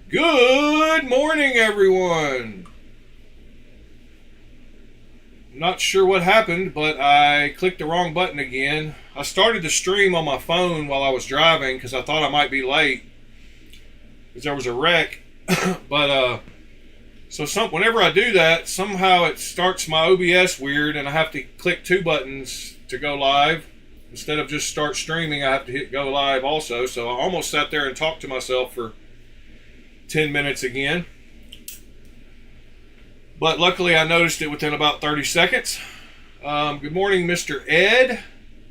Good morning, everyone. Not sure what happened, but I clicked the wrong button again. I started the stream on my phone while I was driving because I thought I might be late because there was a wreck. Whenever I do that, somehow it starts my OBS weird and I have to click two buttons to go live. Instead of just start streaming, I have to hit go live also. So I almost sat there and talked to myself for 10 minutes again. But luckily I noticed it within about 30 seconds. Good morning, Mr. Ed.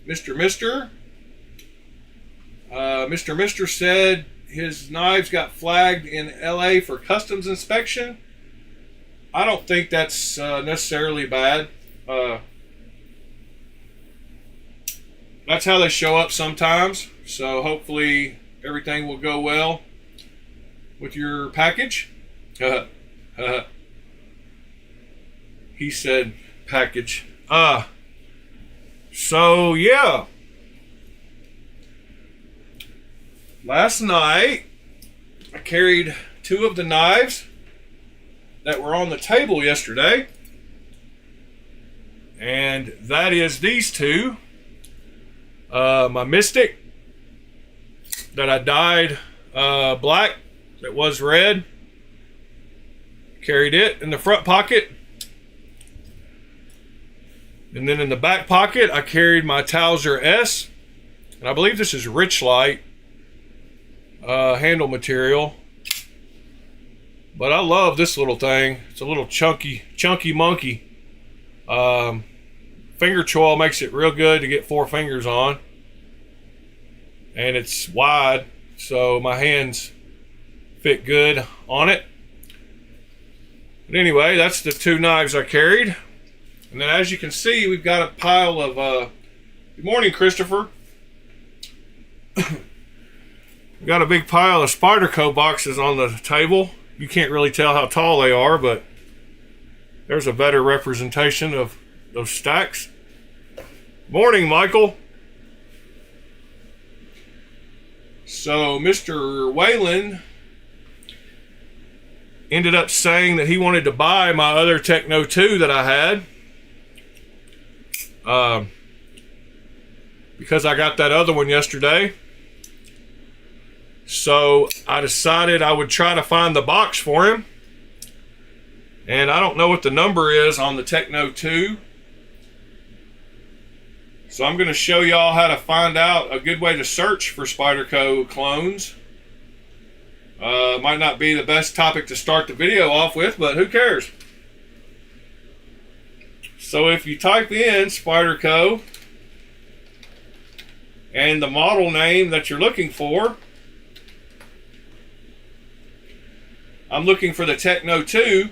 Mr. Mister said his knives got flagged in LA for customs inspection. I don't think that's necessarily bad. That's how they show up sometimes. So hopefully everything will go well with your package. He said package. So yeah. Last night I carried two of the knives that were on the table yesterday. And that is these two. My Mystic that I dyed black, that was red. Carried it in the front pocket. And then in the back pocket, I carried my Towser S. And I believe this is Richlight handle material. But I love this little thing. It's a little chunky monkey. Finger choil makes it real good to get 4 fingers on. And it's wide, so my hands fit good on it. But anyway, that's the two knives I carried. And then as you can see, we've got a pile of, good morning, Christopher. We've got a big pile of Spyderco boxes on the table. You can't really tell how tall they are, but there's a better representation of those stacks. Morning, Michael. So Mr. Whalen ended up saying that he wanted to buy my other Techno 2 that I had. Because I got that other one yesterday. So I decided I would try to find the box for him. And I don't know what the number is on the Techno 2. So I'm going to show y'all how to find out a good way to search for Spyderco clones. Might not be the best topic to start the video off with, but who cares? So if you type in Spyderco and the model name that you're looking for, I'm looking for the Techno 2.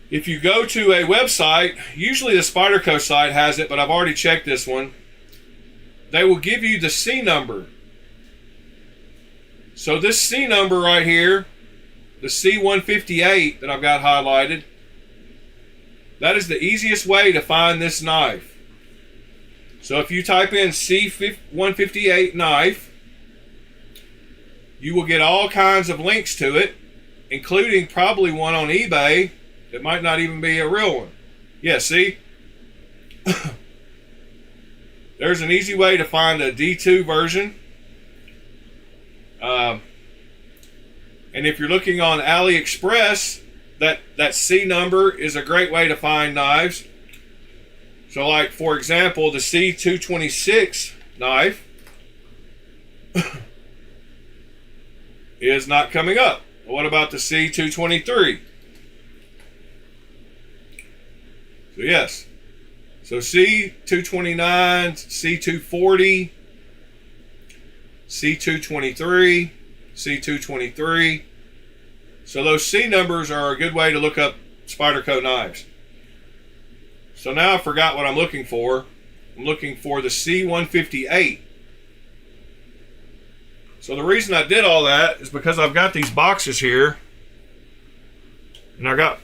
If you go to a website, usually the Spyderco site has it, but I've already checked this one. They will give you the C number. So this C number right here, the C158 that I've got highlighted, that is the easiest way to find this knife. So if you type in C158 knife, you will get all kinds of links to it, including probably one on eBay. It might not even be a real one. Yeah, see? There's an easy way to find a D2 version. And if you're looking on AliExpress, that C number is a great way to find knives. So like, for example, the C226 knife is not coming up. What about the C223? So yes, so C229, C240, C223, C223. So those C numbers are a good way to look up Spyderco knives. So now I forgot what I'm looking for. I'm looking for the C158. So the reason I did all that is because I've got these boxes here, and I got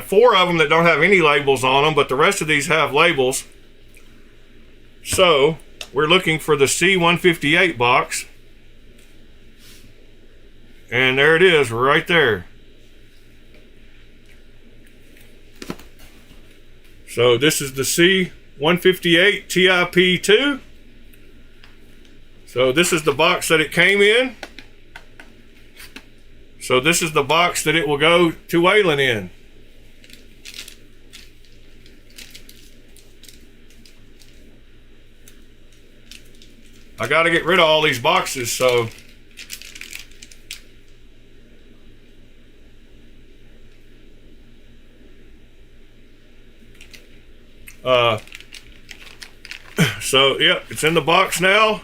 4 of them that don't have any labels on them, but the rest of these have labels. So we're looking for the C158 box. And there it is, right there. So this is the C158 TIP2. So this is the box that it came in. So this is the box that it will go to Whalen in. I got to get rid of all these boxes, so yeah, it's in the box now,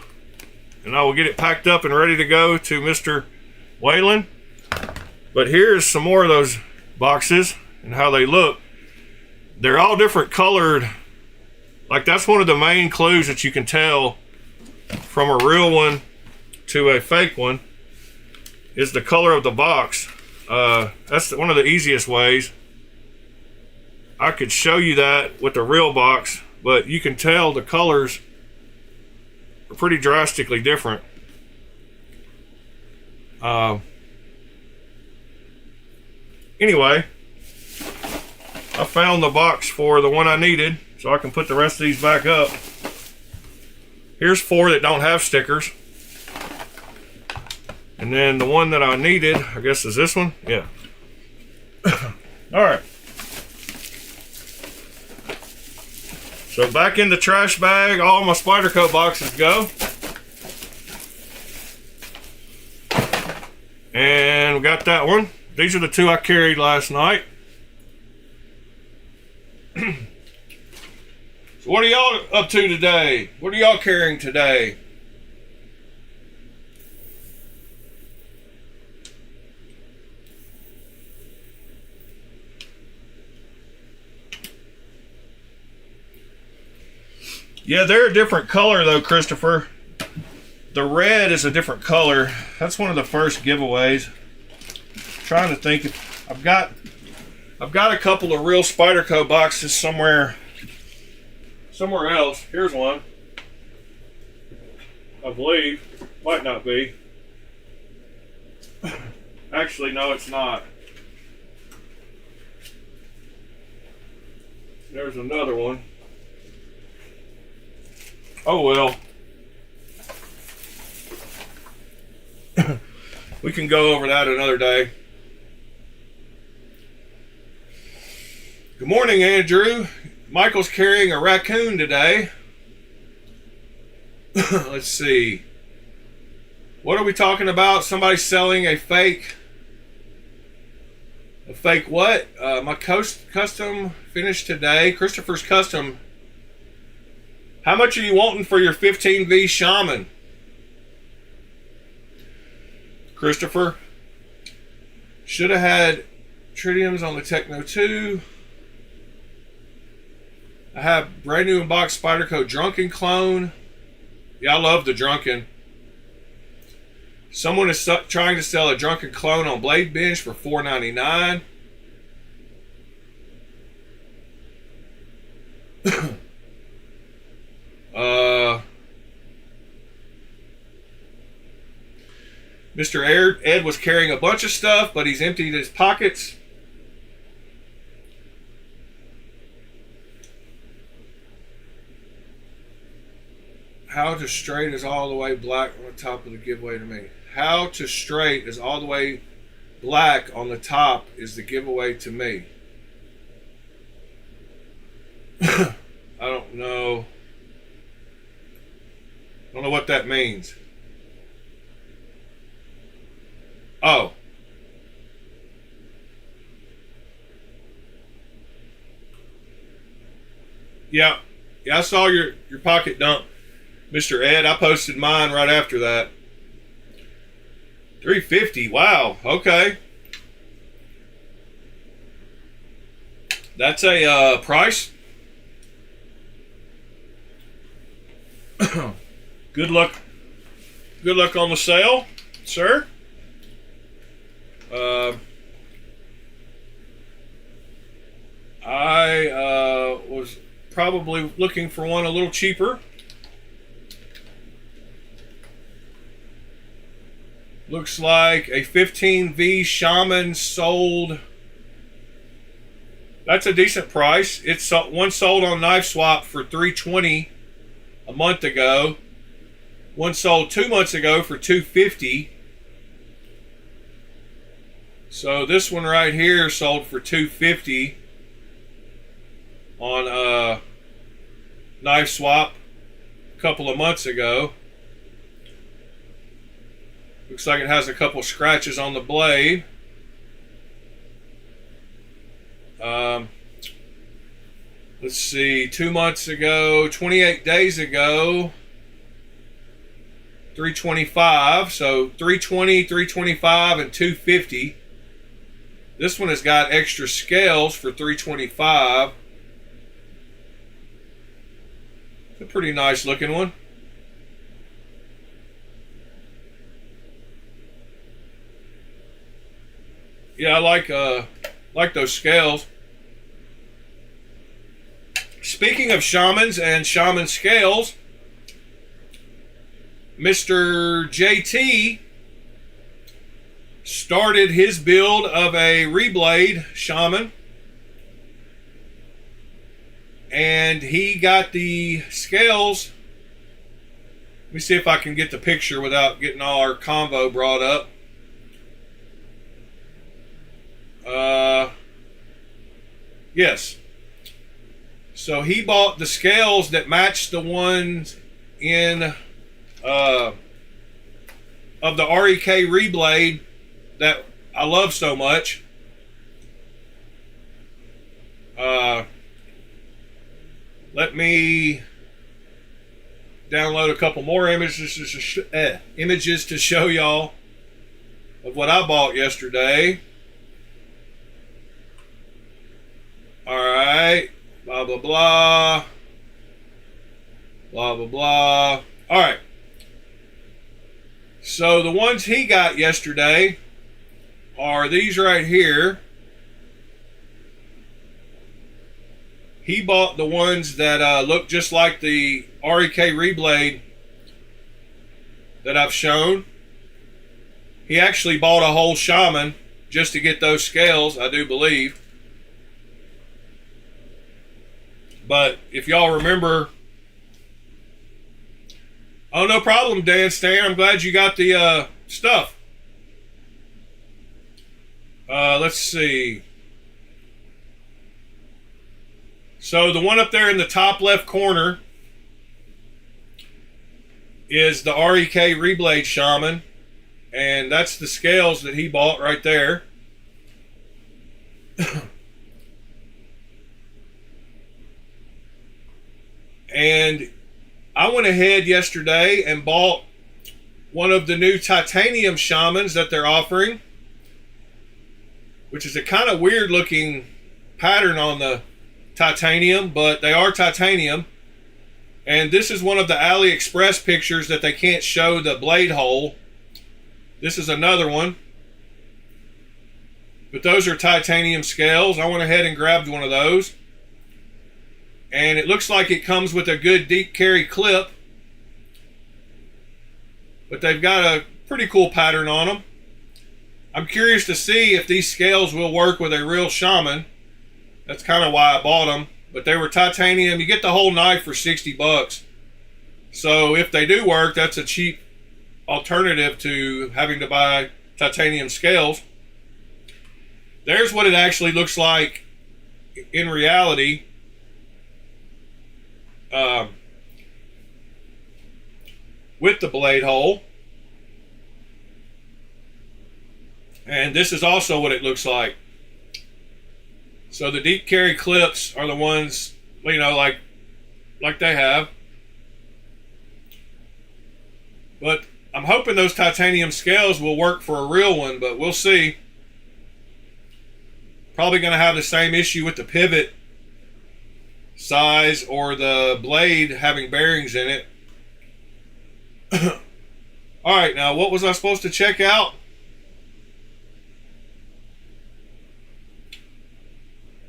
and I will get it packed up and ready to go to Mr. Whalen. But here's some more of those boxes and how they look. They're all different colored. Like, that's one of the main clues that you can tell from a real one to a fake one, is the color of the box. That's one of the easiest ways. I could show you that with the real box, but you can tell the colors are pretty drastically different. Anyway, I found the box for the one I needed, so I can put the rest of these back up. Here's 4 that don't have stickers. And then the one that I needed, I guess, is this one. Yeah. Alright. So back in the trash bag, all my Spyderco boxes go. And we got that one. These are the 2 I carried last night. So what are y'all up to today? What are y'all carrying today? Yeah, they're a different color though, Christopher. The red is a different color. That's one of the first giveaways. I'm trying to think if I've got a couple of real Spyderco boxes somewhere else. Here's one. I believe. Might not be. Actually, no, it's not. There's another one. Oh well. We can go over that another day. Good morning, Andrew. Michael's carrying a raccoon today. Let's see. What are we talking about? Somebody selling a fake. A fake what? My custom finished today. Christopher's custom. How much are you wanting for your 15V Shaman? Christopher. Should have had tritiums on the Techno 2. I have brand new in-box Spyderco Drunken clone. Yeah, I love the Drunken. Someone is trying to sell a Drunken clone on Blade Bench for $4.99. Mr. Ed was carrying a bunch of stuff, but he's emptied his pockets. How to straight is all the way black on the top of the giveaway to me. How to straight is all the way black on the top is the giveaway to me. I don't know. I don't know what that means. Oh. Yeah. Yeah, I saw your pocket dump, Mr. Ed. I posted mine right after that. $350. Wow. Okay. That's a price. Good luck. Good luck on the sale, sir. I was probably looking for one a little cheaper. Looks like a 15V Shaman sold. That's a decent price. It's one sold on Knife Swap for $320 a month ago. One sold 2 months ago for $250. So this one right here sold for $250 on Knife Swap a couple of months ago. Looks like it has a couple scratches on the blade. Let's see, 2 months ago, 28 days ago, $325. So $320, $325, and $250. This one has got extra scales for $325. It's a pretty nice looking one. Yeah, I like those scales. Speaking of Shamans and Shaman scales, Mr. JT started his build of a reblade Shaman, and he got the scales. Let me see if I can get the picture without getting all our convo brought up. Yes. So he bought the scales that matched the ones in of the REK reblade that I love so much. Let me download a couple more images to show y'all of what I bought yesterday. Alright, blah blah blah, blah blah blah. Alright, so the ones he got yesterday are these right here. He bought the ones that look just like the REK reblade that I've shown. He actually bought a whole Shaman just to get those scales, I do believe. But if y'all remember, oh, no problem, Dan Stan. I'm glad you got the stuff. Let's see. So the one up there in the top left corner is the REK reblade Shaman, and that's the scales that he bought right there. And I went ahead yesterday and bought one of the new titanium Shamans that they're offering, which is a kind of weird looking pattern on the titanium, but they are titanium. And this is one of the AliExpress pictures that they can't show the blade hole. This is another one. But those are titanium scales. I went ahead and grabbed one of those. And it looks like it comes with a good deep carry clip. But they've got a pretty cool pattern on them. I'm curious to see if these scales will work with a real Shaman. That's kind of why I bought them. But they were titanium. You get the whole knife for $60. So if they do work, that's a cheap alternative to having to buy titanium scales. There's what it actually looks like in reality. With the blade hole. And this is also what it looks like. So the deep carry clips are the ones, you know, like they have. But I'm hoping those titanium scales will work for a real one, but we'll see. Probably going to have the same issue with the pivot size or the blade having bearings in it. Alright, now what was I supposed to check out?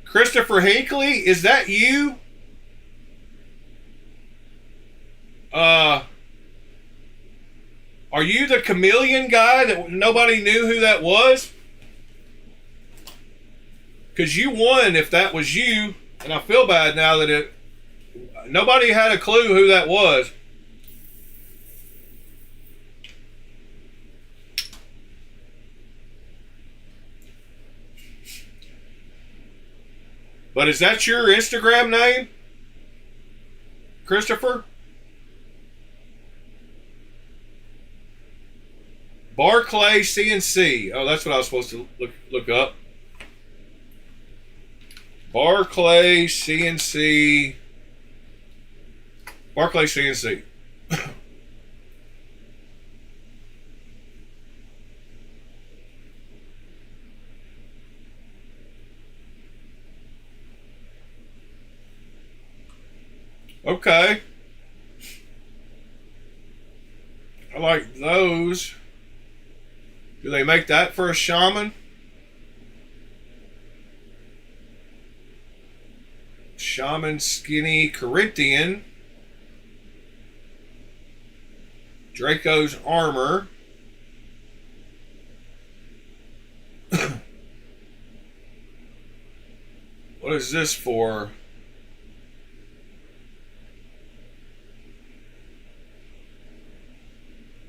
Christopher Hinckley, is that you? Are you the chameleon guy that nobody knew who that was? Because you won if that was you, and I feel bad now that nobody had a clue who that was. But is that your Instagram name, Christopher? Barclay CNC. Oh, that's what I was supposed to look up. Barclay CNC. Barclay CNC. Okay. I like those. Do they make that for a Shaman? Shaman Skinny Corinthian. Draco's Armor. What is this for?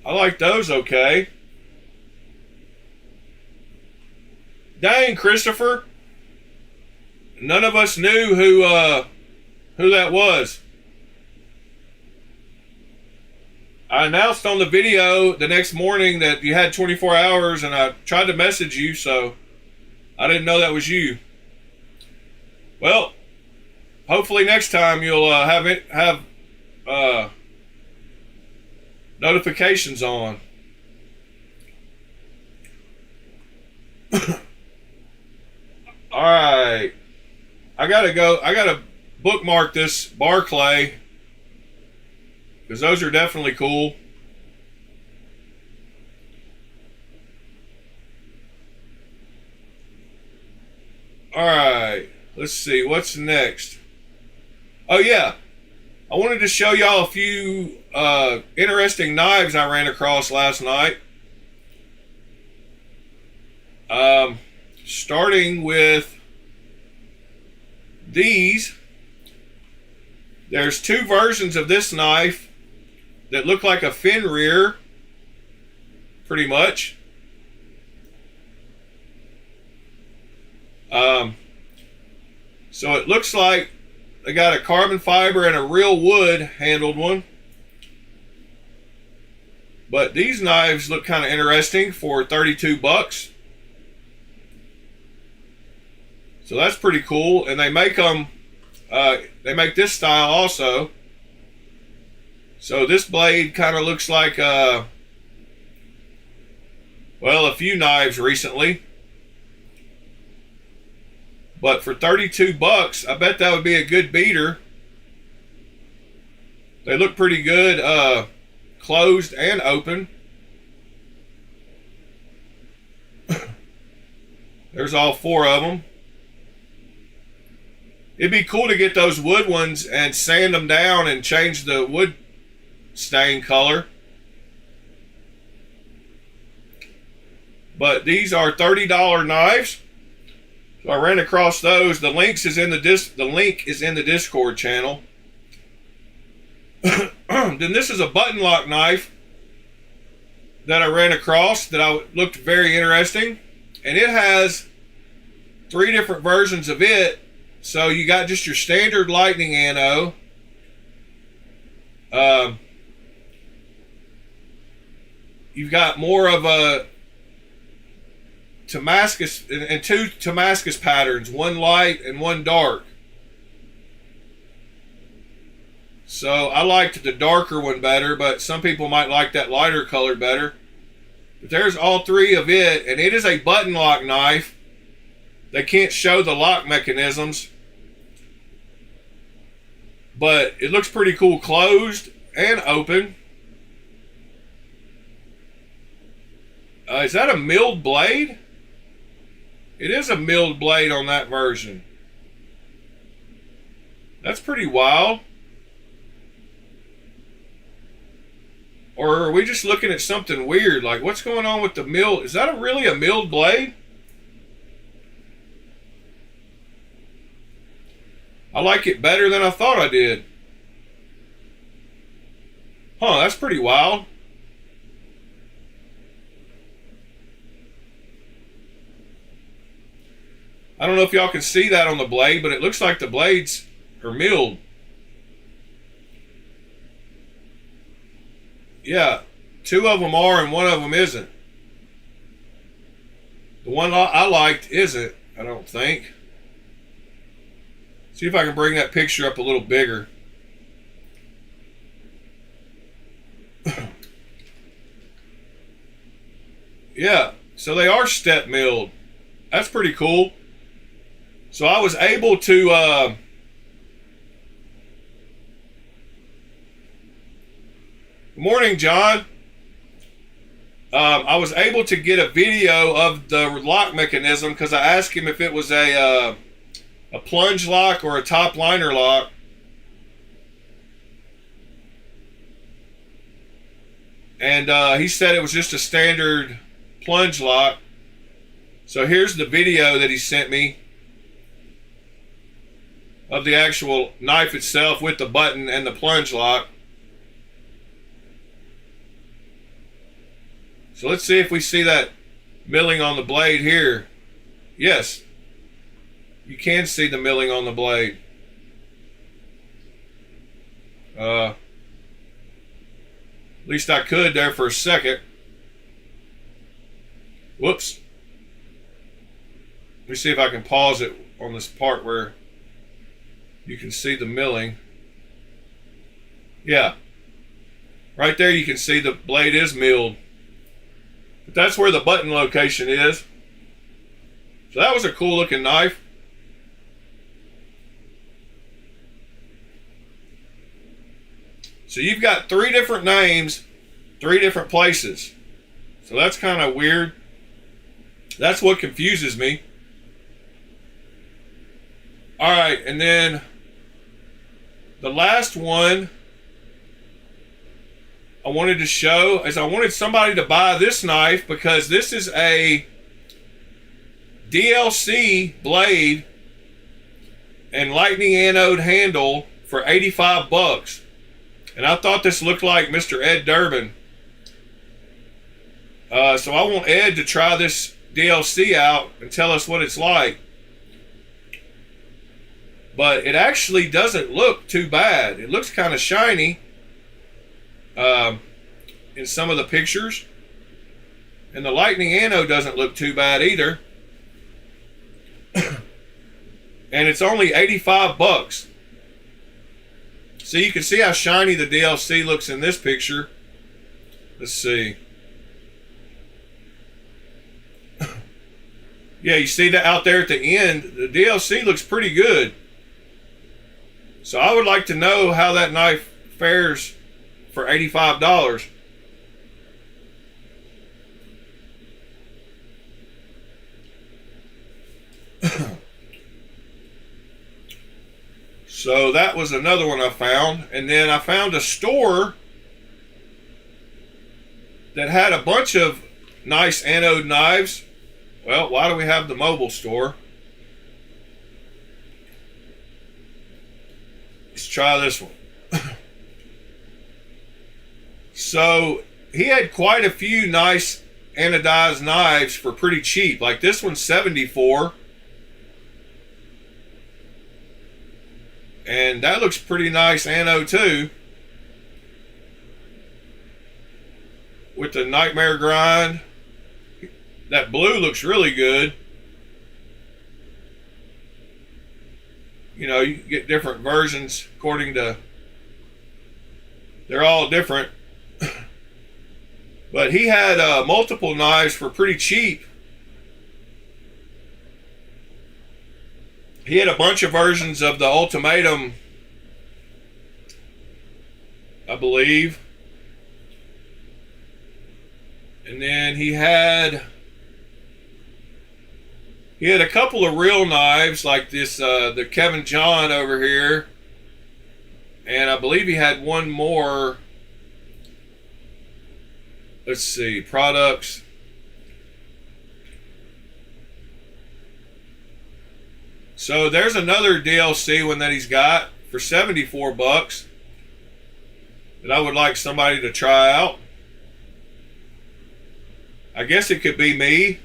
I like those okay. Dang, Christopher. None of us knew who that was. I announced on the video the next morning that you had 24 hours, and I tried to message you, so I didn't know that was you. Well, hopefully next time you'll have notifications on. All right, I gotta bookmark this Barclay because those are definitely cool. All right, let's see what's next. Oh yeah, I wanted to show y'all a few interesting knives I ran across last night. Starting with these. There's two versions of this knife that look like a fin rear, pretty much. So it looks like they got a carbon fiber and a real wood handled one. But these knives look kind of interesting for 32 bucks. So that's pretty cool, and they make them. They make this style also. So this blade kind of looks like well, a few knives recently. But for 32 bucks, I bet that would be a good beater. They look pretty good, closed and open. There's all four of them. It'd be cool to get those wood ones and sand them down and change the wood stain color. But these are $30 knives. So I ran across those. The link is in the Discord channel. Then this is a button lock knife that I ran across that looked very interesting, and it has 3 different versions of it. So you got just your standard lightning anode. You've got more of a Damascus and 2 Damascus patterns, one light and one dark. So I liked the darker one better, but some people might like that lighter color better. But there's all 3 of it, and it is a button lock knife. They can't show the lock mechanisms, but it looks pretty cool closed and open. Is that a milled blade? It is a milled blade on that version. That's pretty wild. Or are we just looking at something weird? Like, what's going on with the mill? Is that really a milled blade? I like it better than I thought I did. Huh, that's pretty wild. I don't know if y'all can see that on the blade, but it looks like the blades are milled. Yeah, 2 of them are and 1 of them isn't. The one I liked isn't, I don't think. See if I can bring that picture up a little bigger. Yeah, so they are step milled. That's pretty cool. So I was able to good morning, John. I was able to get a video of the lock mechanism because I asked him if it was a plunge lock or a top liner lock. And he said it was just a standard plunge lock. So here's the video that he sent me of the actual knife itself with the button and the plunge lock. So let's see if we see that milling on the blade here. Yes, you can see the milling on the blade. At least I could there for a second. Whoops. Let me see if I can pause it on this part where you can see the milling. Yeah. Right there you can see the blade is milled. But that's where the button location is. So that was a cool looking knife. So you've got 3 different names, 3 different places. So that's kind of weird. That's what confuses me. Alright, and then the last one I wanted to show is I wanted somebody to buy this knife because this is a DLC blade and lightning anode handle for $85. And I thought this looked like Mr. Ed Durbin. So I want Ed to try this DLC out and tell us what it's like. But it actually doesn't look too bad. It looks kind of shiny in some of the pictures. And the lightning anode doesn't look too bad either. And it's only $85. So you can see how shiny the DLC looks in this picture. Let's see. Yeah, you see that out there at the end. The DLC looks pretty good. So I would like to know how that knife fares for $85. So that was another one I found. And then I found a store that had a bunch of nice anode knives. Well, why do we have the mobile store? Let's try this one. So he had quite a few nice anodized knives for pretty cheap. Like this one's $74. And that looks pretty nice anode too. With the nightmare grind. That blue looks really good. You know, you can get different versions according to... They're all different. But he had multiple knives for pretty cheap. He had a bunch of versions of the Ultimatum, I believe. And then he had a couple of real knives like this, the Kevin John over here. And I believe he had one more. let's see, products. So there's another DLC one that he's got for 74 bucks that I would like somebody to try out. I guess it could be me.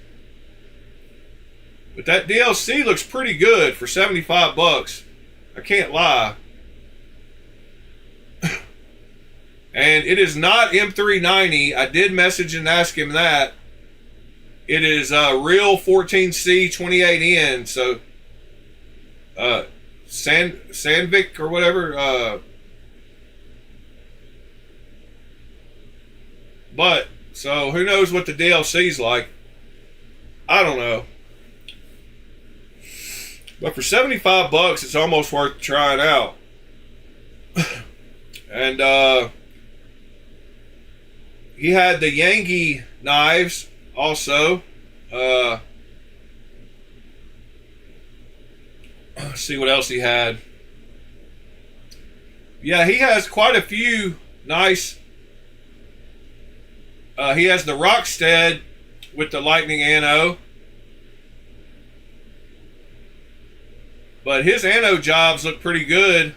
But that DLC looks pretty good for 75 bucks. I can't lie. And it is not M390. I did message and ask him that. It is real 14C 28N. So Sandvik or whatever. But so who knows what the DLC's like? I don't know. But for 75 bucks, it's almost worth trying out. And he had the Yangi knives also. Let's see what else he had. Yeah, he has quite a few nice. He has the Rockstead with the Lightning Anode. But his Anode jobs look pretty good.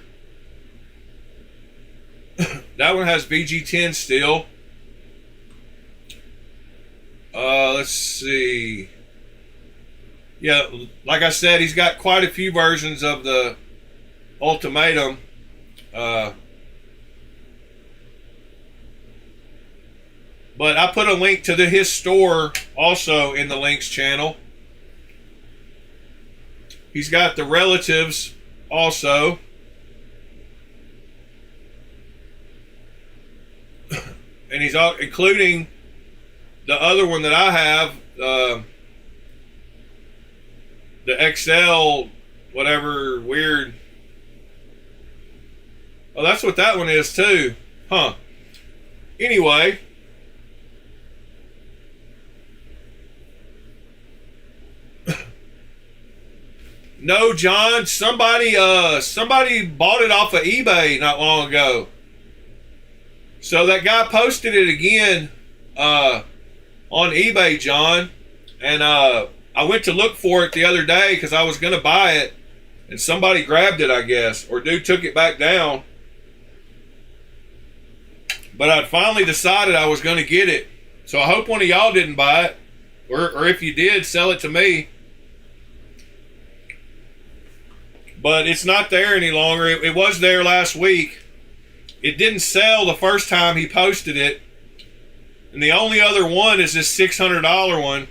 That one has VG10 still. Let's see. Yeah, like I said, he's got quite a few versions of the Ultimatum. But I put a link to his store also in the links channel. He's got the Relatives also. And he's including the other one that I have, the XL, whatever, weird. Oh, that's what that one is too. Huh. Anyway. No, John, somebody bought it off of eBay not long ago. So that guy posted it again on eBay, John. And I went to look for it the other day because I was going to buy it. And somebody grabbed it, I guess. Or dude took it back down. But I'd finally decided I was going to get it. So I hope one of y'all didn't buy it. Or if you did, sell it to me. But it's not there any longer. It was there last week. It didn't sell the first time he posted it. And the only other one is this $600 one.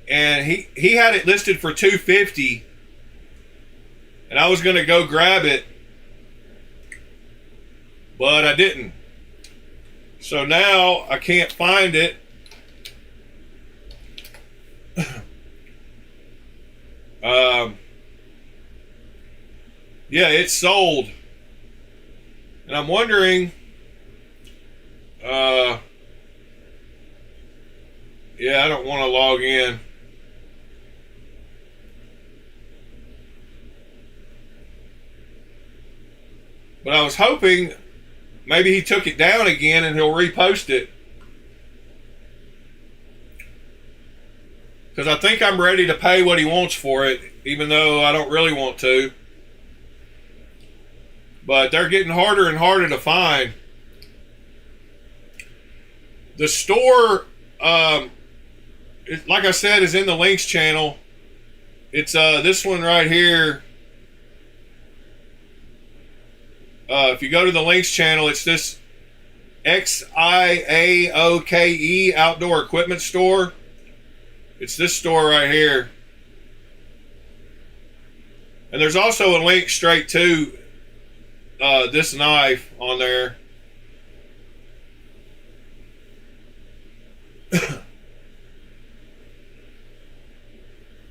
And he had it listed for $250. And I was going to go grab it. But I didn't. So now I can't find it. Yeah, it's sold. And I'm wondering, yeah, I don't want to log in. But I was hoping maybe he took it down again and he'll repost it. Because I think I'm ready to pay what he wants for it, even though I don't really want to. But they're getting harder and harder to find. The store, like I said, is in the links channel. It's this one right here. If you go to the links channel, it's this XIAOKE Outdoor Equipment Store. It's this store right here. And there's also a link straight to this knife on there.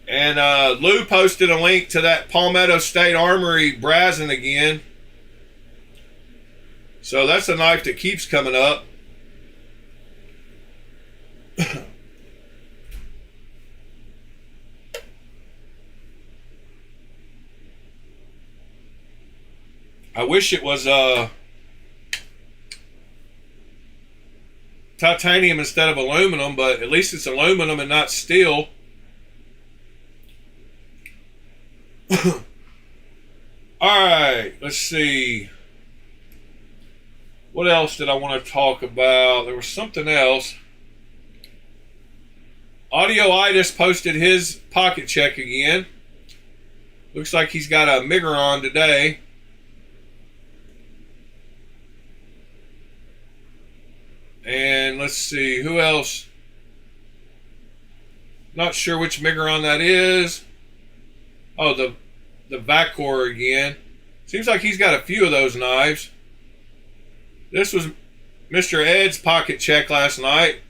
And Lou posted a link to that Palmetto State Armory Brazen again. So that's a knife that keeps coming up. I wish it was titanium instead of aluminum, but at least it's aluminum and not steel. Alright, let's see. What else did I want to talk about? There was something else. Audioitis posted his pocket check again. Looks like he's got a Miggeron today. And let's see, who else? Not sure which Miggeron that is. Oh, the Vacor again. Seems like he's got a few of those knives. This was Mr. Ed's pocket check last night.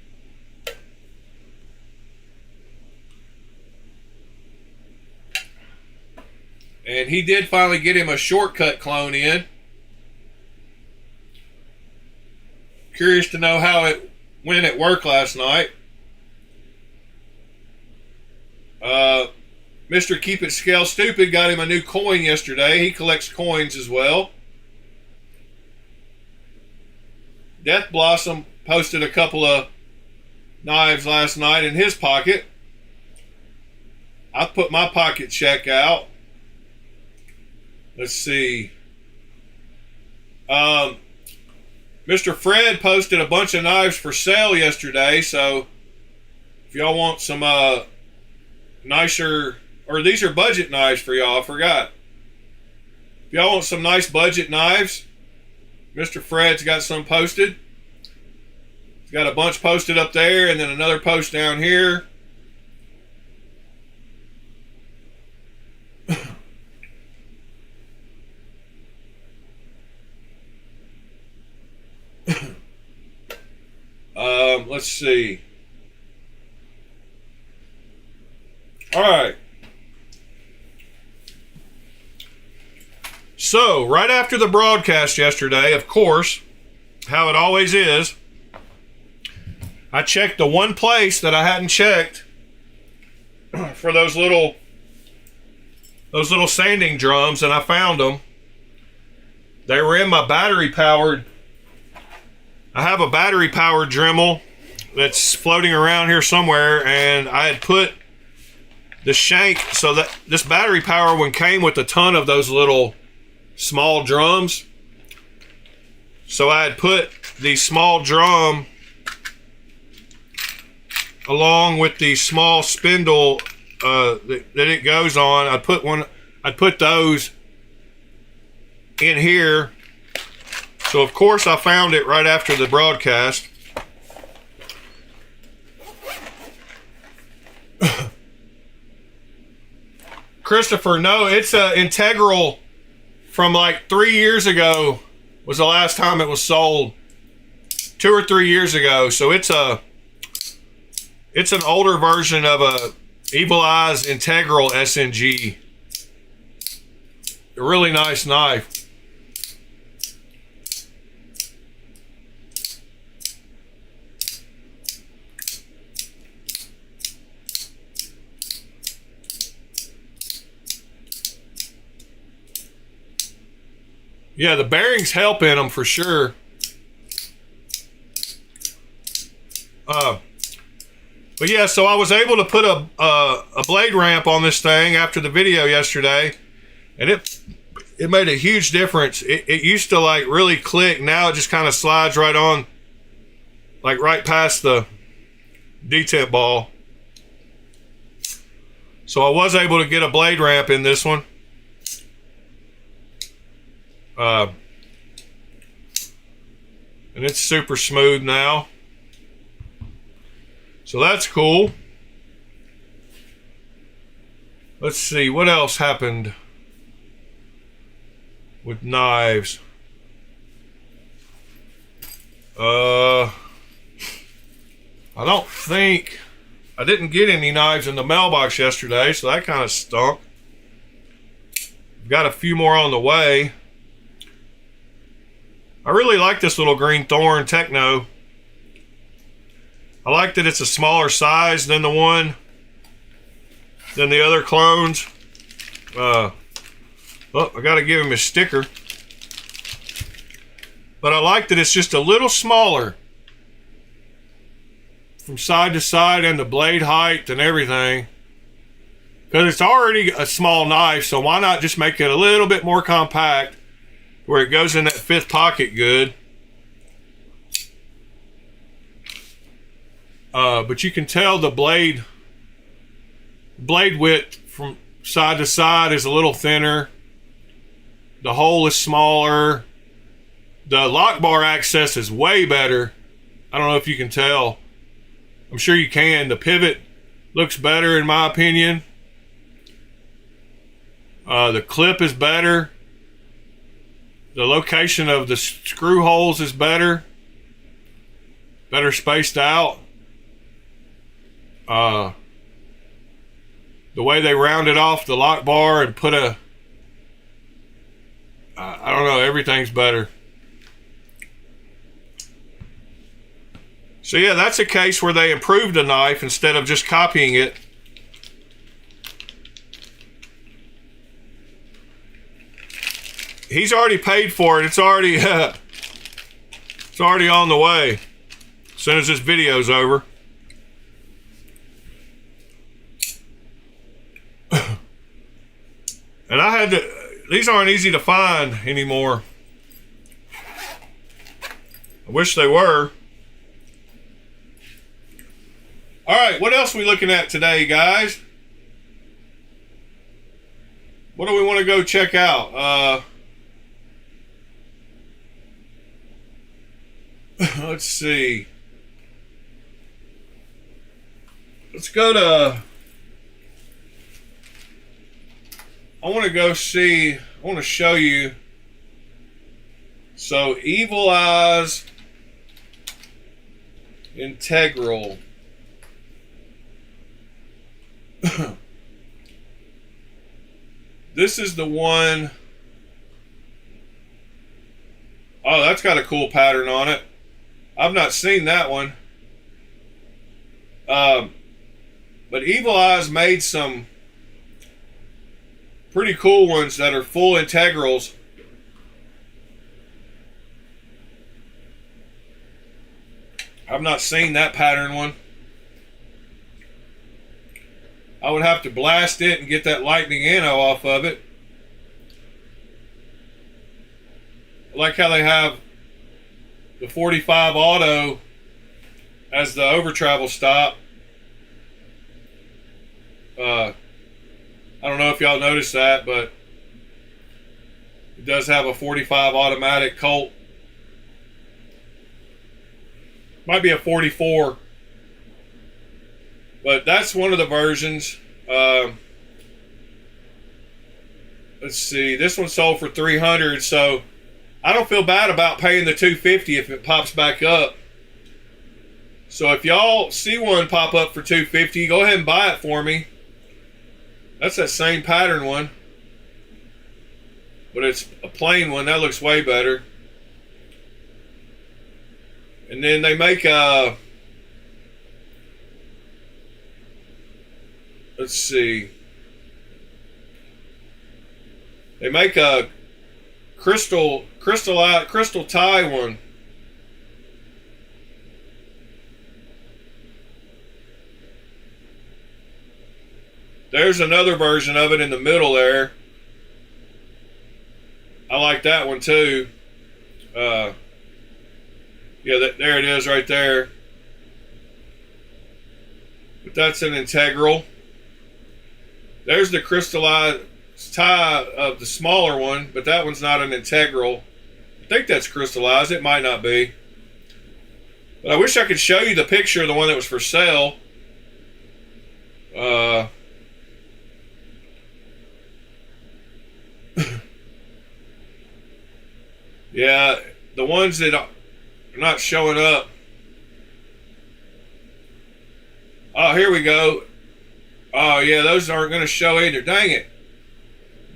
And he did finally get him a shortcut clone in. Curious to know how it went at work last night. Mr. Keep It Scale Stupid got him a new coin yesterday. He collects coins as well. Death Blossom posted a couple of knives last night in his pocket. I put my pocket check out. Let's see. Mr. Fred posted a bunch of knives for sale yesterday, so if y'all want some nicer, or these are budget knives for y'all, I forgot. If y'all want some nice budget knives, Mr. Fred's got some posted. He's got a bunch posted up there and then another post down here. Let's see. All right. So, right after the broadcast yesterday, of course, how it always is, I checked the one place that I hadn't checked for those little sanding drums, and I found them. They were in my battery-powered. I have a battery-powered Dremel that's floating around here somewhere, and I had put the shank, so that this battery-powered one came with a ton of those little small drums. So I had put the small drum along with the small spindle that it goes on. I'd put those in here. So of course I found it right after the broadcast. Christopher, no, it's integral from like 3 years ago was the last time it was sold. 2 or 3 years ago. So it's an older version of a Evil Eyes Integral SNG. A really nice knife. Yeah, the bearings help in them for sure. But yeah, so I was able to put a blade ramp on this thing after the video yesterday, and it made a huge difference. It used to like really click. Now it just kind of slides right on, like right past the detent ball. So I was able to get a blade ramp in this one. And it's super smooth now. So that's cool. Let's see, what else happened with knives? I don't think I didn't get any knives in the mailbox yesterday, so that kind of stunk. Got a few more on the way. I really like this little Green Thorn Techno. I like that it's a smaller size than the other clones. I gotta give him a sticker. But I like that it's just a little smaller. from side to side and the blade height and everything. Because it's already a small knife, so why not just make it a little bit more compact where it goes in that fifth pocket good. But you can tell the blade width from side to side is a little thinner. The hole is smaller. The lock bar access is way better. I don't know if you can tell. I'm sure you can. The pivot looks better in my opinion. The clip is better. The location of the screw holes is better. Better spaced out. The way they rounded off the lock bar and put a... I don't know, everything's better. So yeah, that's a case where they improved the knife instead of just copying it. He's already paid for it. It's already it's already on the way as soon as this video's over. And I had to, these aren't easy to find anymore. I wish they were. All right, what else are we looking at today, guys? What do we want to go check out? Let's see. Let's go to... I want to go see... I want to show you. So, Evil Eyes Integral. This is the one... Oh, that's got a cool pattern on it. I've not seen that one. But Evil Eyes made some pretty cool ones that are full integrals. I've not seen that pattern one. I would have to blast it and get that lightning anno off of it. I like how they have the 45 auto as the over travel stop. I don't know if y'all noticed that, but it does have a 45 automatic Colt. Might be a 44, but that's one of the versions. Let's see, this one sold for $300, so I don't feel bad about paying the $250 if it pops back up. So if y'all see one pop up for $250, go ahead and buy it for me. That's that same pattern one, but it's a plain one. That looks way better. And then they make a... Let's see. They make a crystal tie one. There's another version of it in the middle there. I like that one too. Yeah, there it is right there. But that's an integral. There's the crystallized tie of the smaller one, but that one's not an integral. I think that's crystallized. It might not be. But I wish I could show you the picture of the one that was for sale. Yeah, the ones that are not showing up. Oh, here we go. Oh, yeah, those aren't going to show either. Dang it.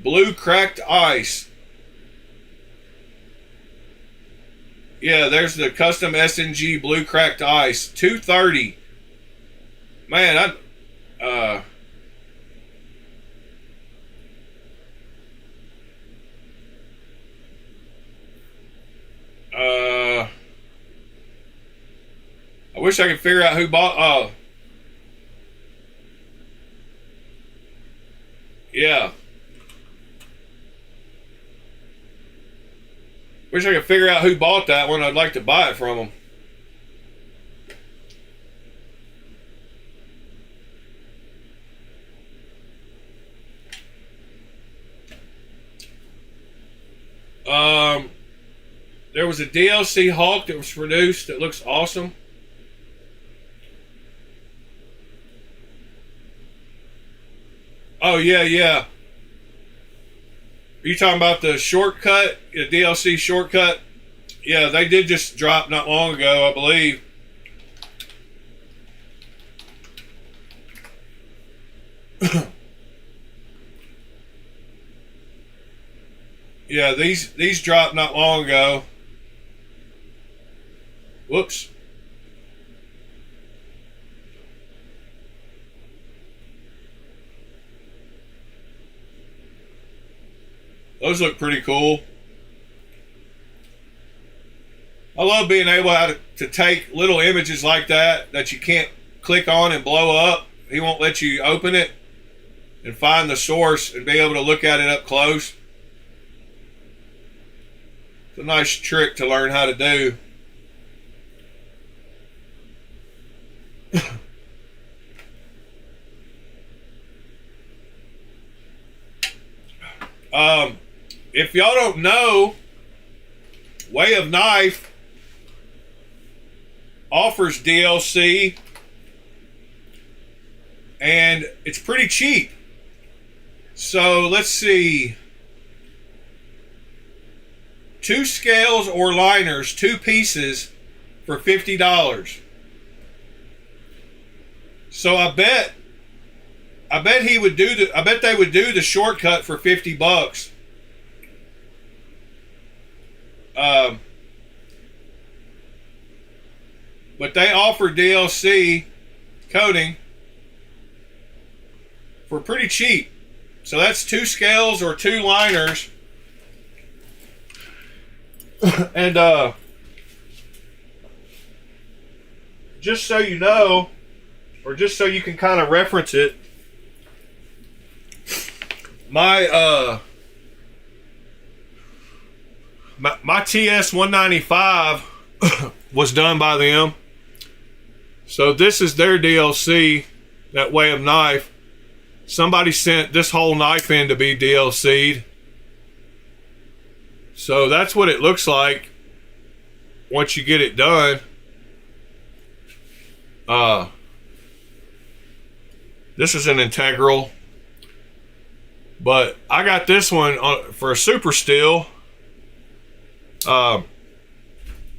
Blue cracked ice. Yeah, there's the custom SNG blue cracked ice. $230. Man, I wish I could figure out who bought. Yeah. Wish I could figure out who bought that one. I'd like to buy it from them. There was a DLC Hawk that was produced that looks awesome. Oh, yeah, yeah. Are you talking about the shortcut? The DLC shortcut? Yeah, they did just drop not long ago, I believe. Yeah, these dropped not long ago. Whoops. Those look pretty cool. I love being able to take little images like that you can't click on and blow up. He won't let you open it and find the source and be able to look at it up close. It's a nice trick to learn how to do. If y'all don't know, Way of Knife offers DLC, and it's pretty cheap. So let's see. 2 scales or liners, 2 pieces for $50. So I bet he would do I bet they would do the shortcut for $50. But they offer DLC coating for pretty cheap. So that's 2 scales or 2 liners. And just so you know, or just so you can kind of reference it, my TS 195 was done by them. So this is their DLC, that Way of Knife. Somebody sent this whole knife in to be DLC'd. So that's what it looks like once you get it done. This is an integral, but I got this one for a super steel.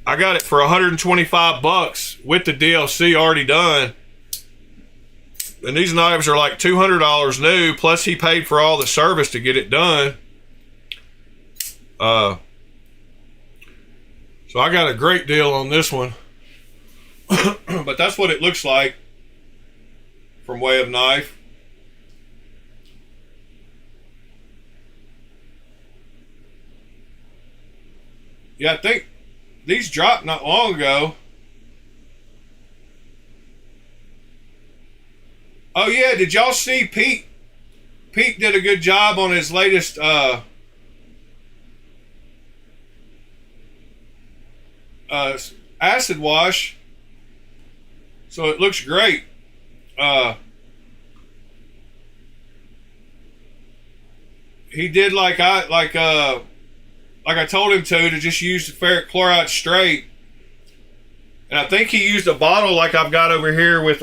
I got it for $125 with the DLC already done. And these knives are like $200 new, plus he paid for all the service to get it done. So I got a great deal on this one. But that's what it looks like from Way of Knife. Yeah, I think these dropped not long ago. Oh yeah, did y'all see Pete? Pete did a good job on his latest acid wash. So it looks great. He did like I told him to just use the ferric chloride straight. And I think he used a bottle like I've got over here with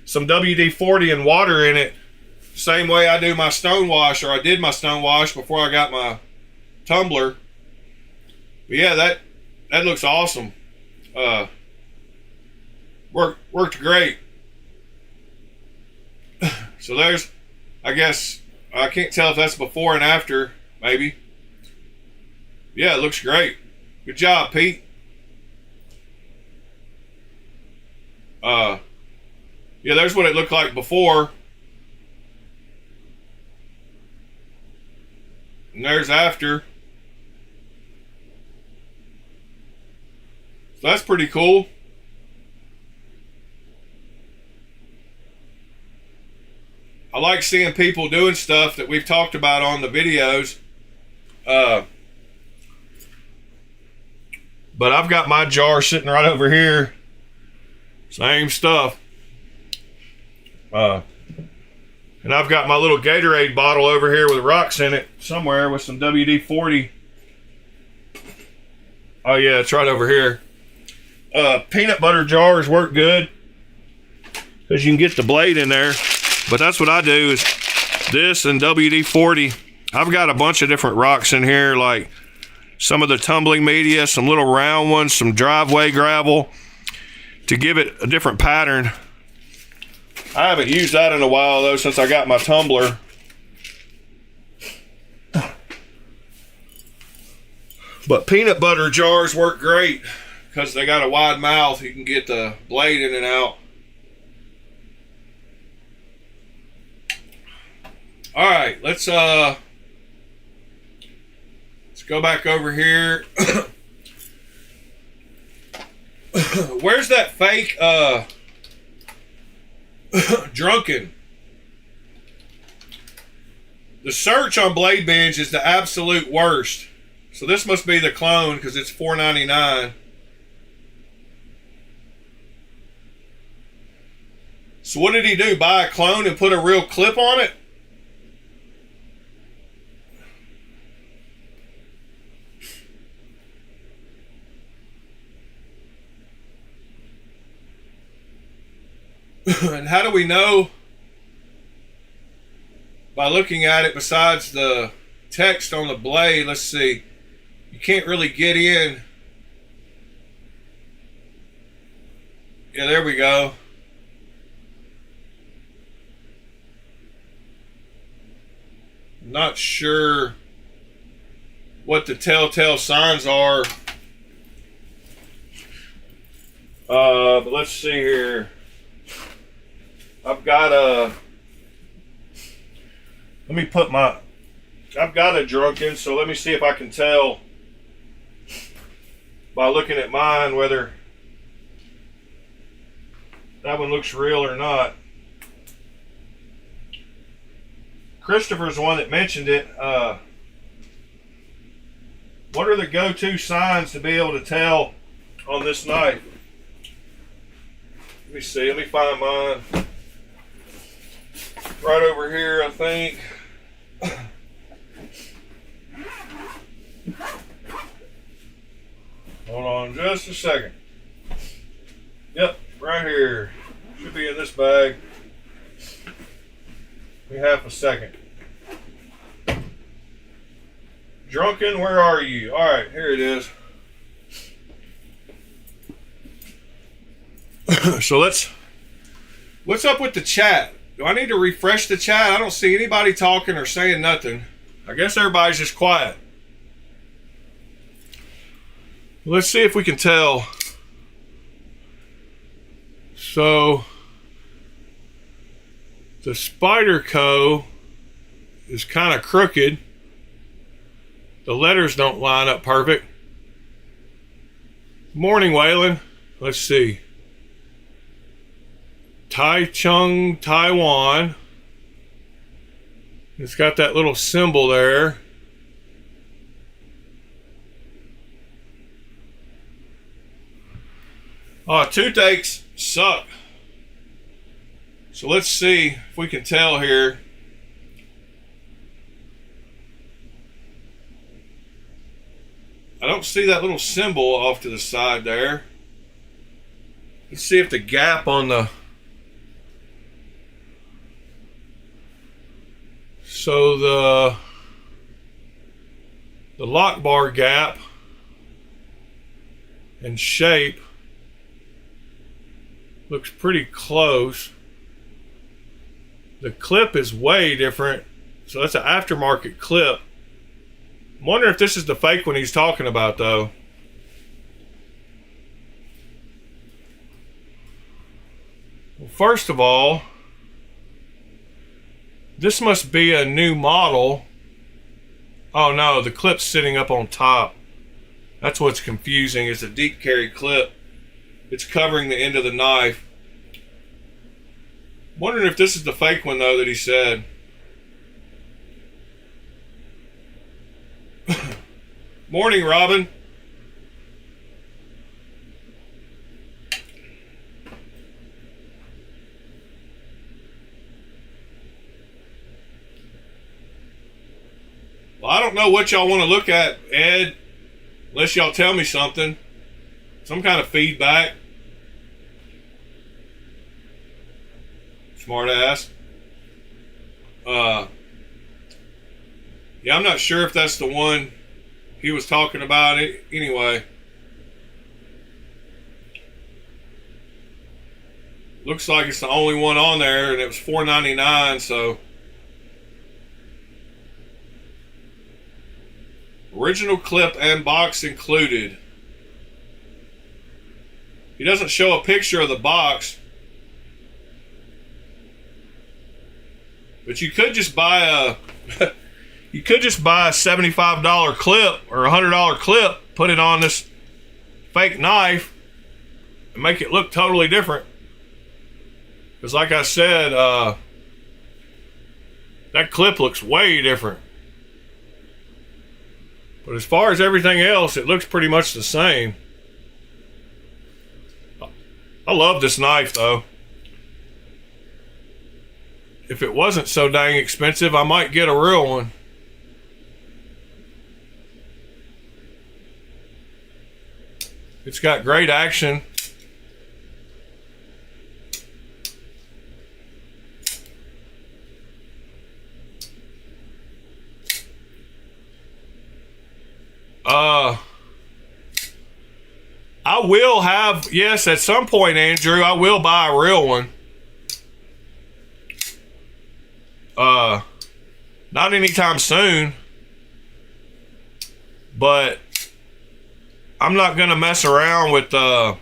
some WD-40 and water in it. Same way I do my stone wash, or I did my stone wash before I got my tumbler. But yeah, that looks awesome. Worked great. So there's, I guess, I can't tell if that's before and after, maybe. Yeah, it looks great. Good job, Pete. Yeah, there's what it looked like before. And there's after. So that's pretty cool. I like seeing people doing stuff that we've talked about on the videos. But I've got my jar sitting right over here. Same stuff. And I've got my little Gatorade bottle over here with rocks in it somewhere with some WD-40. Oh yeah, it's right over here. Peanut butter jars work good because you can get the blade in there. But that's what I do, is this and WD-40. I've got a bunch of different rocks in here, like some of the tumbling media, some little round ones, some driveway gravel, to give it a different pattern. I haven't used that in a while though, since I got my tumbler. But peanut butter jars work great because they got a wide mouth. You can get the blade in and out. All right, let's go back over here. Where's that fake Drunken? The search on Blade Binge is the absolute worst. So this must be the clone because it's $4.99. So what did he do? Buy a clone and put a real clip on it? And how do we know? By looking at it, besides the text on the blade. Let's see. You can't really get in. Yeah, there we go. Not sure what the telltale signs are. But let's see here. I've got a Drunken, so let me see if I can tell by looking at mine whether that one looks real or not. Christopher's the one that mentioned it. What are the go-to signs to be able to tell on this knife? Let me see, let me find mine. Right over here, I think. Hold on just a second. Yep, right here. Should be in this bag. Give me half a second. Drunken, where are you? Alright, here it is. So what's up with the chat? Do I need to refresh the chat? I don't see anybody talking or saying nothing. I guess everybody's just quiet. Let's see if we can tell. So, the Spyderco is kind of crooked. The letters don't line up perfect. Morning, Waylon. Let's see. Taichung, Taiwan. It's got that little symbol there. Oh, toothaches suck. So let's see if we can tell here. I don't see that little symbol off to the side there. Let's see if the gap on the... So the lock bar gap and shape looks pretty close. The clip is way different. So that's an aftermarket clip. I'm wondering if this is the fake one he's talking about though. Well, first of all, this must be a new model. Oh no, the clip's sitting up on top. That's what's confusing, is a deep carry clip. It's covering the end of the knife. Wondering if this is the fake one though that he said. Morning, Robin. Well, I don't know what y'all want to look at, Ed, unless y'all tell me something. Some kind of feedback. Smart ass. Yeah, I'm not sure if that's the one he was talking about. It anyway. Looks like it's the only one on there, and it was $4.99. So original clip and box included. He doesn't show a picture of the box, but you could just buy a you could just buy a $75 clip or $100 clip, put it on this fake knife, and make it look totally different. Because like I said, that clip looks way different. But as far as everything else, it looks pretty much the same. I love this knife though. If it wasn't so dang expensive, I might get a real one. It's got great action. I will have, yes, at some point, Andrew, I will buy a real one. Not anytime soon, but I'm not gonna mess around with I'm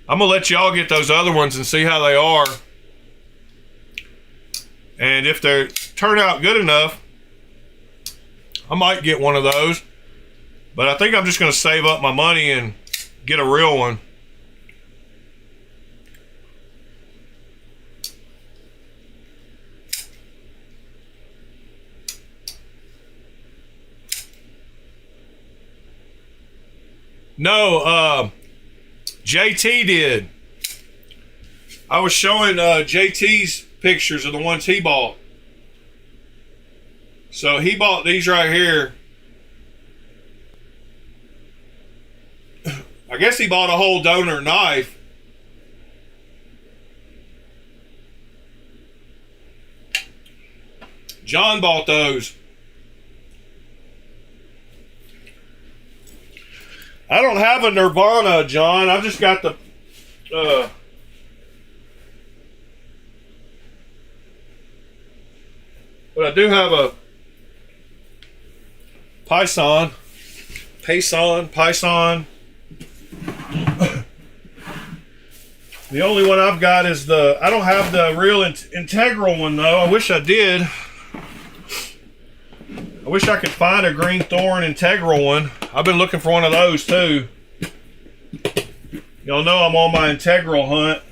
gonna let y'all get those other ones and see how they are, and if they turn out good enough, I might get one of those. But I think I'm just gonna save up my money and get a real one. No, JT did. I was showing JT's pictures of the ones he bought. So he bought these right here. I guess he bought a whole donor knife. John bought those. I don't have a Nirvana, John. I've just got the but I do have a Python. The only one I've got is I don't have the real integral one though. I wish I did. I wish I could find a green thorn integral one. I've been looking for one of those too. Y'all know I'm on my integral hunt.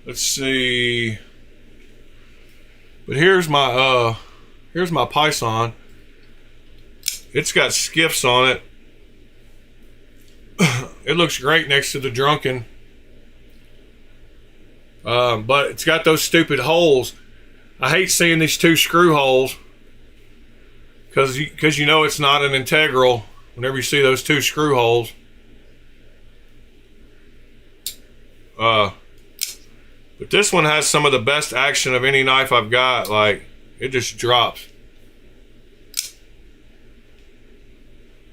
Let's see. But here's my Python. It's got skiffs on it. It looks great next to the Drunken. But it's got those stupid holes. I hate seeing these two screw holes. Because you know it's not an integral whenever you see those two screw holes. But this one has some of the best action of any knife I've got. Like, it just drops.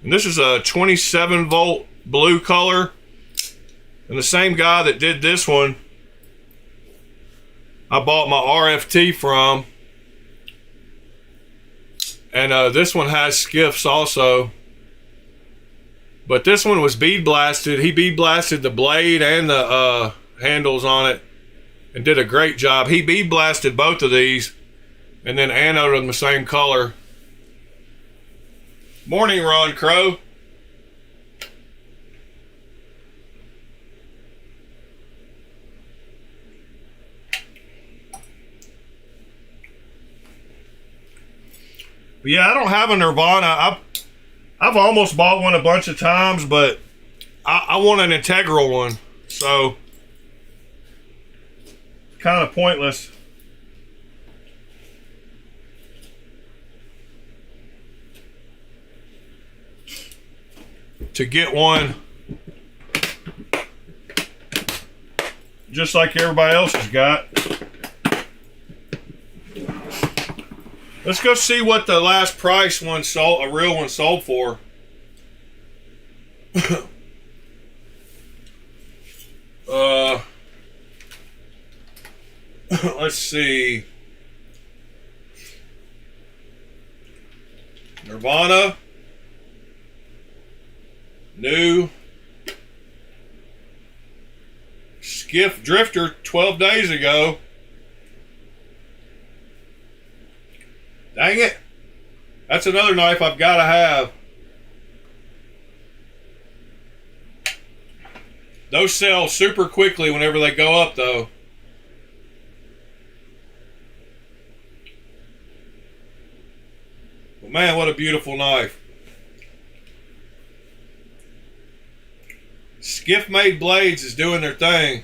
And this is a 27 volt blue color. And the same guy that did this one, I bought my RFT from. And this one has skiffs also. But this one was bead blasted. He bead blasted the blade and the handles on it. and did a great job. He bead blasted both of these and then anode them the same color. Morning, Ron Crow. But yeah, I don't have a Nirvana. I've almost bought one a bunch of times, but I want an integral one, so kind of pointless. To get one just like everybody else has got. Let's go see what the last price one sold, a real one sold for. Let's see. Nirvana. New. Skiff Drifter 12 days ago. Dang it. That's another knife I've got to have. Those sell super quickly whenever they go up, though. But man, what a beautiful knife. Skiff Made Blades is doing their thing.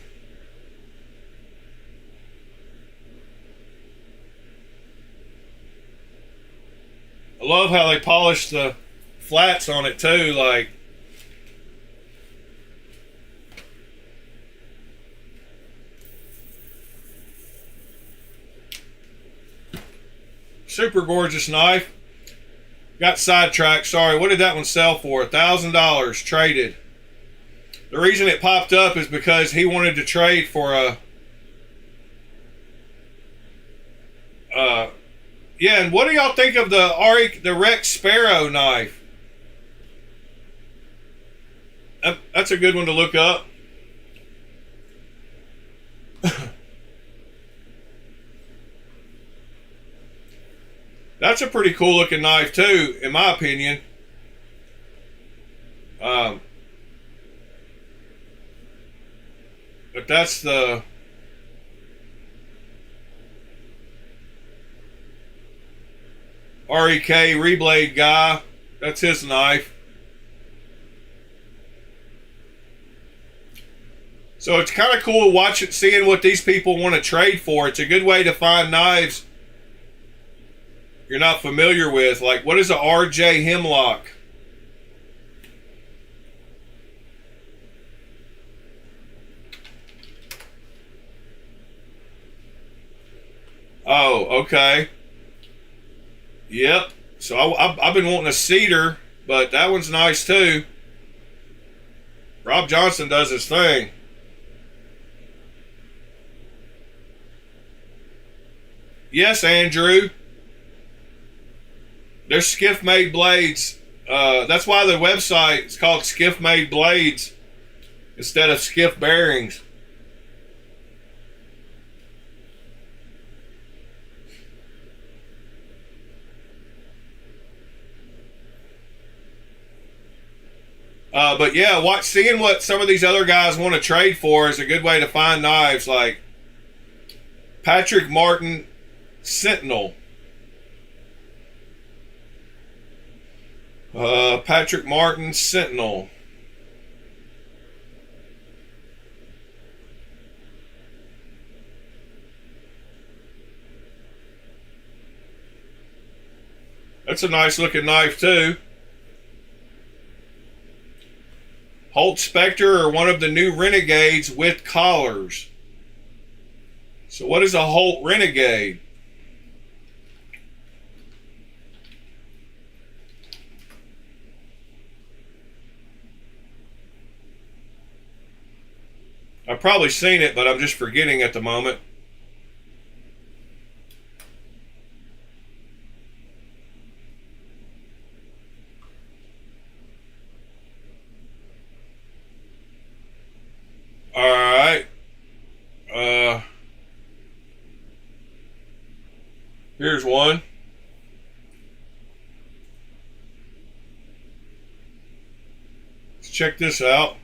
I love how they polish the flats on it too, like super gorgeous knife. Got sidetracked, sorry. What did that one sell for? $1,000 traded. The reason it popped up is because he wanted to trade for a yeah, and what do y'all think of the Rex Sparrow knife? That's a good one to look up. That's a pretty cool looking knife too, in my opinion. But that's the REK Reblade guy. That's his knife. So it's kind of cool watching, seeing what these people want to trade for. It's a good way to find knives you're not familiar with. Like, what is a RJ Hemlock? Oh, okay. Yep. So I've been wanting a cedar, but that one's nice too. Rob Johnson does his thing. Yes, Andrew. They're Skiff Made Blades. That's why the website is called Skiff Made Blades instead of Skiff Bearings. But yeah, seeing what some of these other guys want to trade for is a good way to find knives. Like Patrick Martin Sentinel. Patrick Martin Sentinel. That's a nice looking knife too. Holt Spectre or one of the new Renegades with collars. So what is a Holt Renegade? I've probably seen it, but I'm just forgetting at the moment. All right. Here's one. Let's check this out.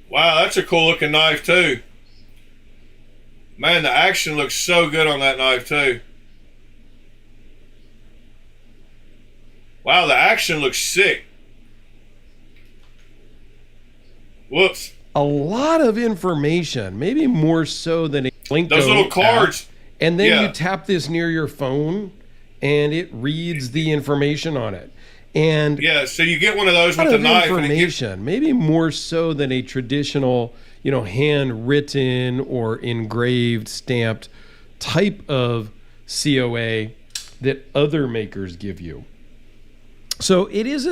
Wow, that's a cool looking knife too. Man, the action looks so good on that knife too. Wow, the action looks sick. Whoops. A lot of information, maybe more so than a Blinko Those little cards. app. And then Yeah. you tap this near your phone and it reads the information on it. And Yeah, so you get one of those a lot with the of knife. And information, maybe more so than a traditional, handwritten or engraved, stamped type of COA that other makers give you. So it's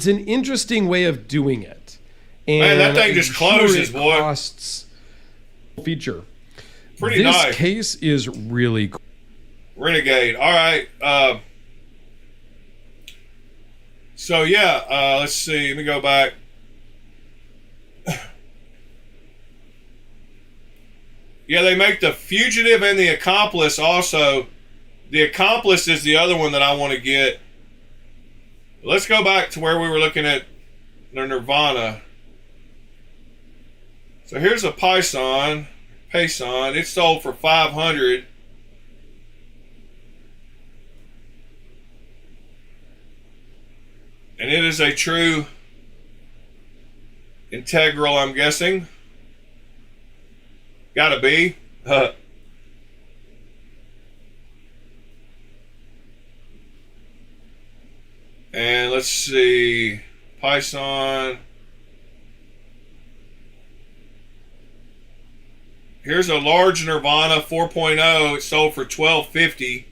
an interesting way of doing it. And Man, that thing just closes, it boy. Costs feature. Pretty this nice. case is really cool. Renegade. All right. So yeah, let's see. Let me go back. Yeah, they make the Fugitive and the Accomplice also. The Accomplice is the other one that I want to get. Let's go back to where we were looking at the Nirvana. So here's a Python. It sold for $500. And it is a true integral, I'm guessing. Gotta be. And let's see. Python. Here's a large Nirvana 4.0. It sold for $12.50.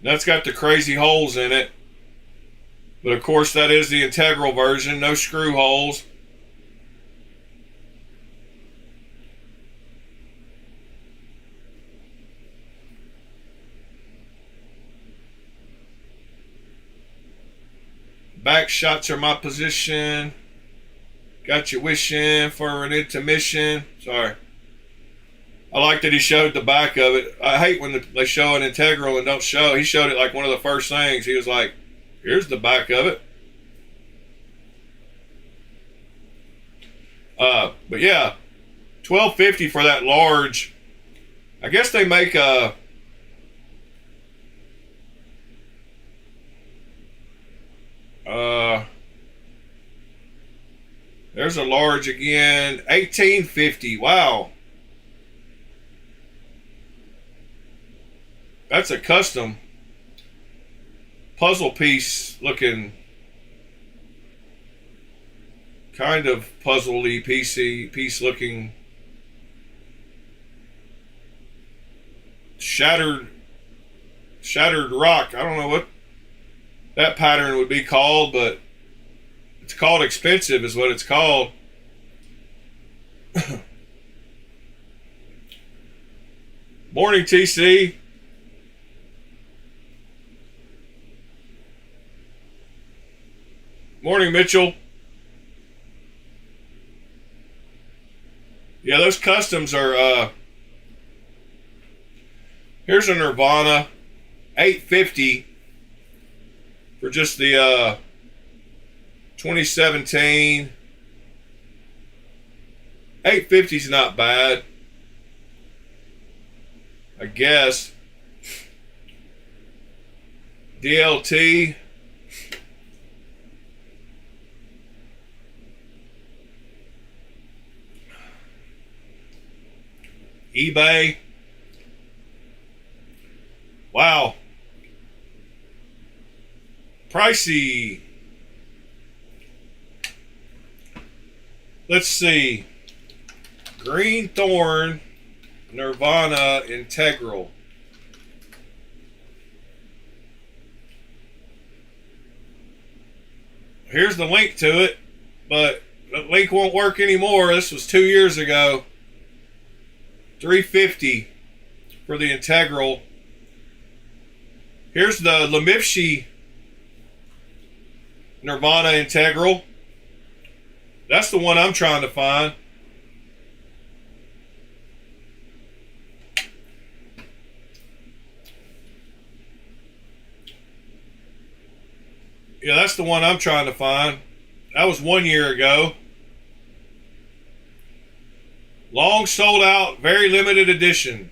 That's got the crazy holes in it. But of course that is the integral version. No screw holes. Back shots are my position. Got you wishing for an intermission. Sorry. I like that he showed the back of it. I hate when they show an integral and don't show. He showed it like one of the first things. He was like, here's the back of it. But yeah, $12.50 for that large. I guess they make a... there's a large again, $18.50. Wow. That's a custom puzzle piece looking, kind of puzzle-y piece looking. Shattered rock. I don't know what that pattern would be called, but it's called expensive is what it's called. Morning, TC. Morning, Mitchell. Yeah, those customs are, here's a Nirvana, $8.50 for just the, 2017. $8.50 is not bad, I guess. DLT. eBay. Wow. Pricey. Let's see. Green Thorn Nirvana Integral. Here's the link to it, but the link won't work anymore. This was 2 years ago. $350 for the integral. Here's the Lemivshi Nirvana integral. That's the one I'm trying to find. Yeah, that's the one I'm trying to find. That was 1 year ago. Long sold out, very limited edition.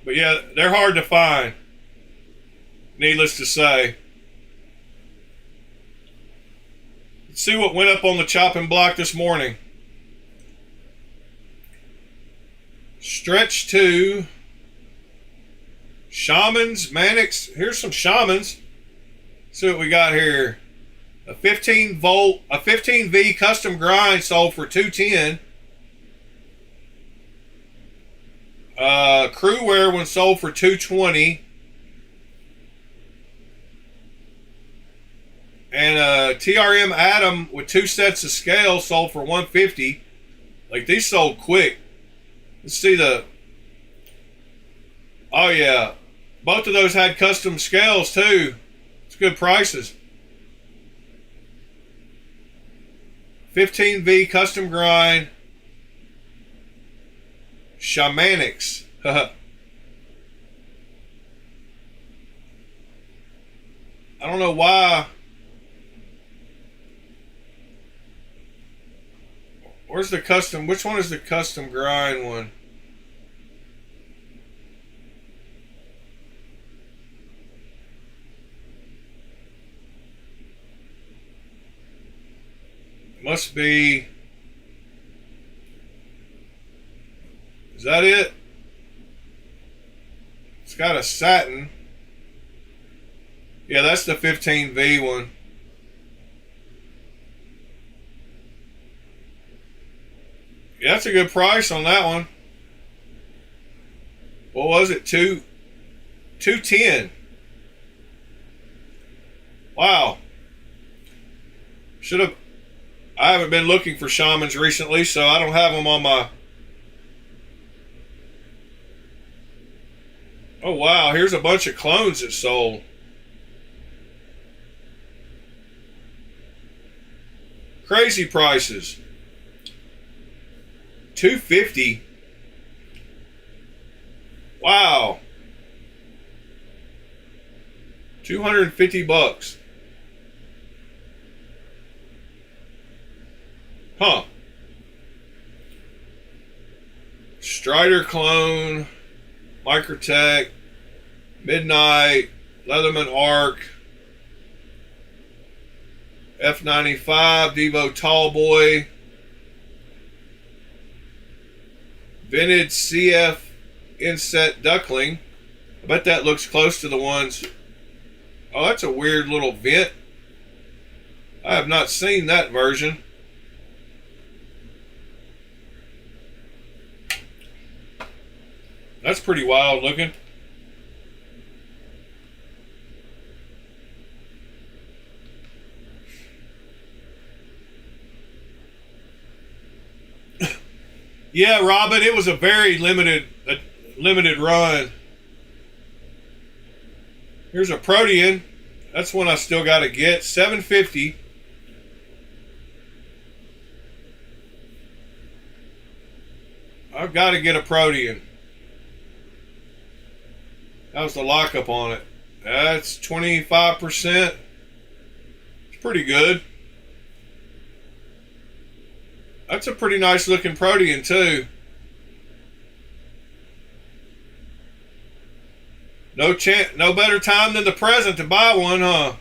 But yeah, they're hard to find, needless to say. Let's see what went up on the chopping block this morning. Stretch 2. Shamans, Mannix. Here's some Shamans. See what we got here. A 15V custom grind sold for $210. Crew wear one sold for $220. And a TRM Atom with 2 sets of scales sold for $150. Like, these sold quick. Let's see the... Oh yeah, both of those had custom scales too. It's good prices. 15V custom grind. Shamanics. I don't know why. Where's the custom? Which one is the custom grind one? Must be. Is that it? It's got a satin. Yeah, that's the 15V one. Yeah, that's a good price on that one. What was it? $210. Wow. Should have. I haven't been looking for Shamans recently, so I don't have them on my... Oh, wow. Here's a bunch of clones that sold. Crazy prices. $250. Wow. $250. Huh. Strider clone, Microtech, Midnight, Leatherman Arc, F95, Devo Tallboy, Vintage CF Inset Duckling. I bet that looks close to the ones. Oh, that's a weird little vent. I have not seen that version. That's pretty wild looking. Yeah, Robin, it was a very limited run. Here's a Protean. That's one I still got to get. $750. I've got to get a Protean. That was the lockup on it. That's 25%. It's pretty good. That's a pretty nice looking Protean too. No better time than the present to buy one, huh?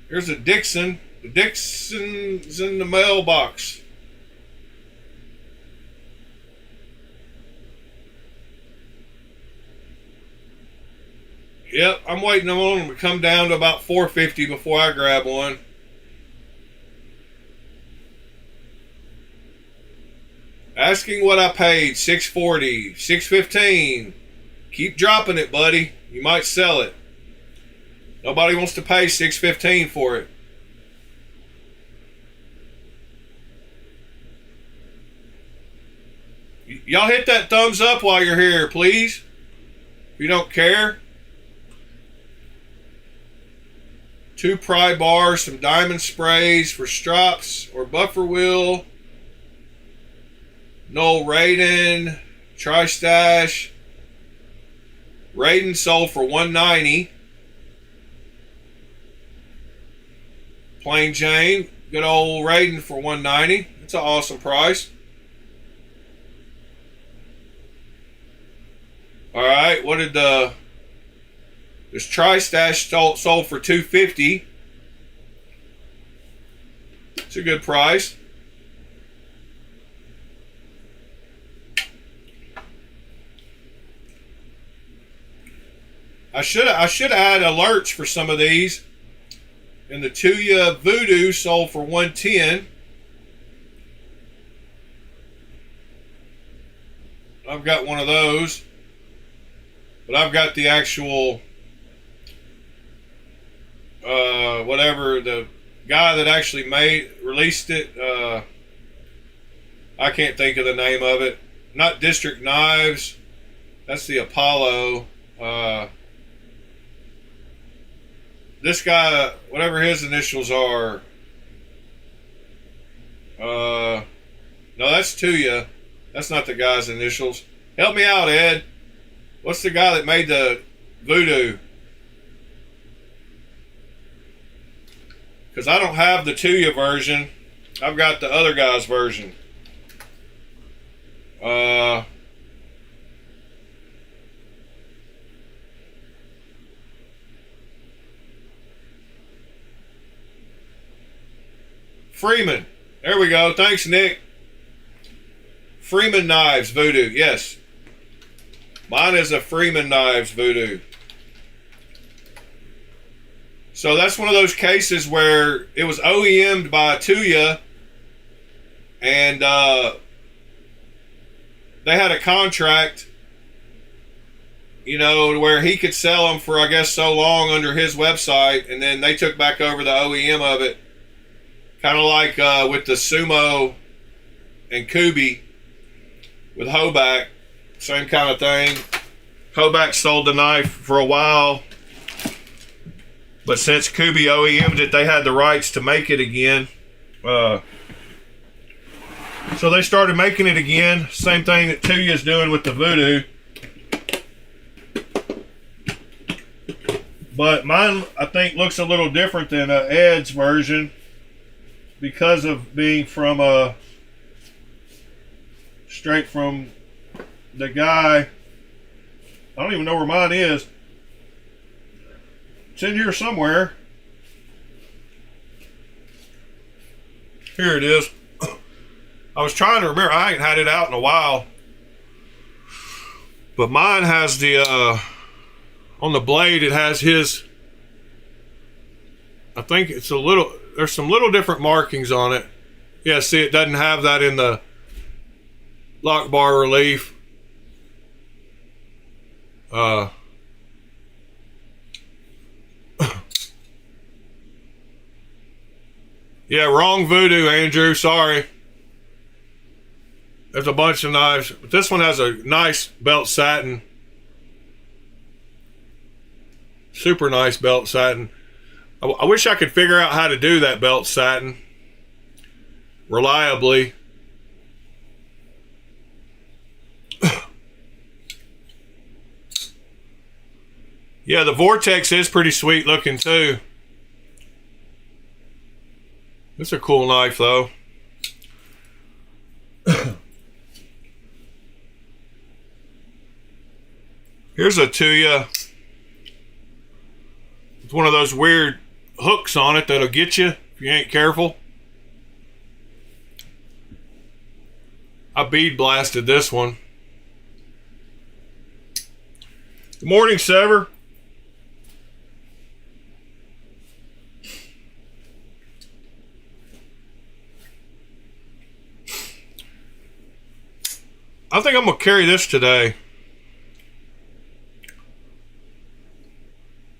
Here's a Dixon. The Dixon's in the mailbox. Yep, I'm waiting on them to come down to about $450 before I grab one. Asking what I paid, $640, $615. Keep dropping it, buddy. You might sell it. Nobody wants to pay $615 for it. Y'all hit that thumbs up while you're here, please. If you don't care. 2 pry bars, some diamond sprays for strops or buffer wheel. Noel Raiden, Tri-Stash. Raiden sold for $190. Plain Jane, good old Raiden for $190. It's an awesome price. All right, what did this Tri-Stash sold for $250? It's a good price. I should add alerts for some of these. And the Tuya Voodoo sold for $110. I've got one of those. But I've got the actual whatever, the guy that actually released it, I can't think of the name of it. Not District Knives. That's the Apollo. This guy, whatever his initials are, no, that's Tuya. That's not the guy's initials. Help me out, Ed. What's the guy that made the Voodoo? Because I don't have the Tuya version. I've got the other guy's version. Freeman. There we go. Thanks, Nick. Freeman Knives Voodoo. Yes. Mine is a Freeman Knives Voodoo. So that's one of those cases where it was OEM'd by Tuya, and they had a contract, you know, where he could sell them for, I guess, so long under his website, and then they took back over the OEM of it. Kind of like with the Sumo and Kubi with Hoback. Same kind of thing. Hoback sold the knife for a while. But since Kubi OEM'd it, they had the rights to make it again. So they started making it again. Same thing that Tuya's doing with the Voodoo. But mine, I think, looks a little different than Ed's version. Because of being from straight from the guy. I don't even know where mine is. It's in here somewhere. Here it is. I was trying to remember. I ain't had it out in a while. But mine has the on the blade, it has his, I think it's a little, there's some little different markings on it. Yeah, see, it doesn't have that in the lock bar relief. Yeah, wrong Voodoo, Andrew. Sorry. There's a bunch of knives, but this one has a nice belt satin. Super nice belt satin. I wish I could figure out how to do that belt satin reliably. Yeah, the Vortex is pretty sweet looking too. It's a cool knife though. Here's a Tuya. It's one of those weird hooks on it that'll get you if you ain't careful. I bead blasted this one. Good morning, Sever. I think I'm gonna carry this today.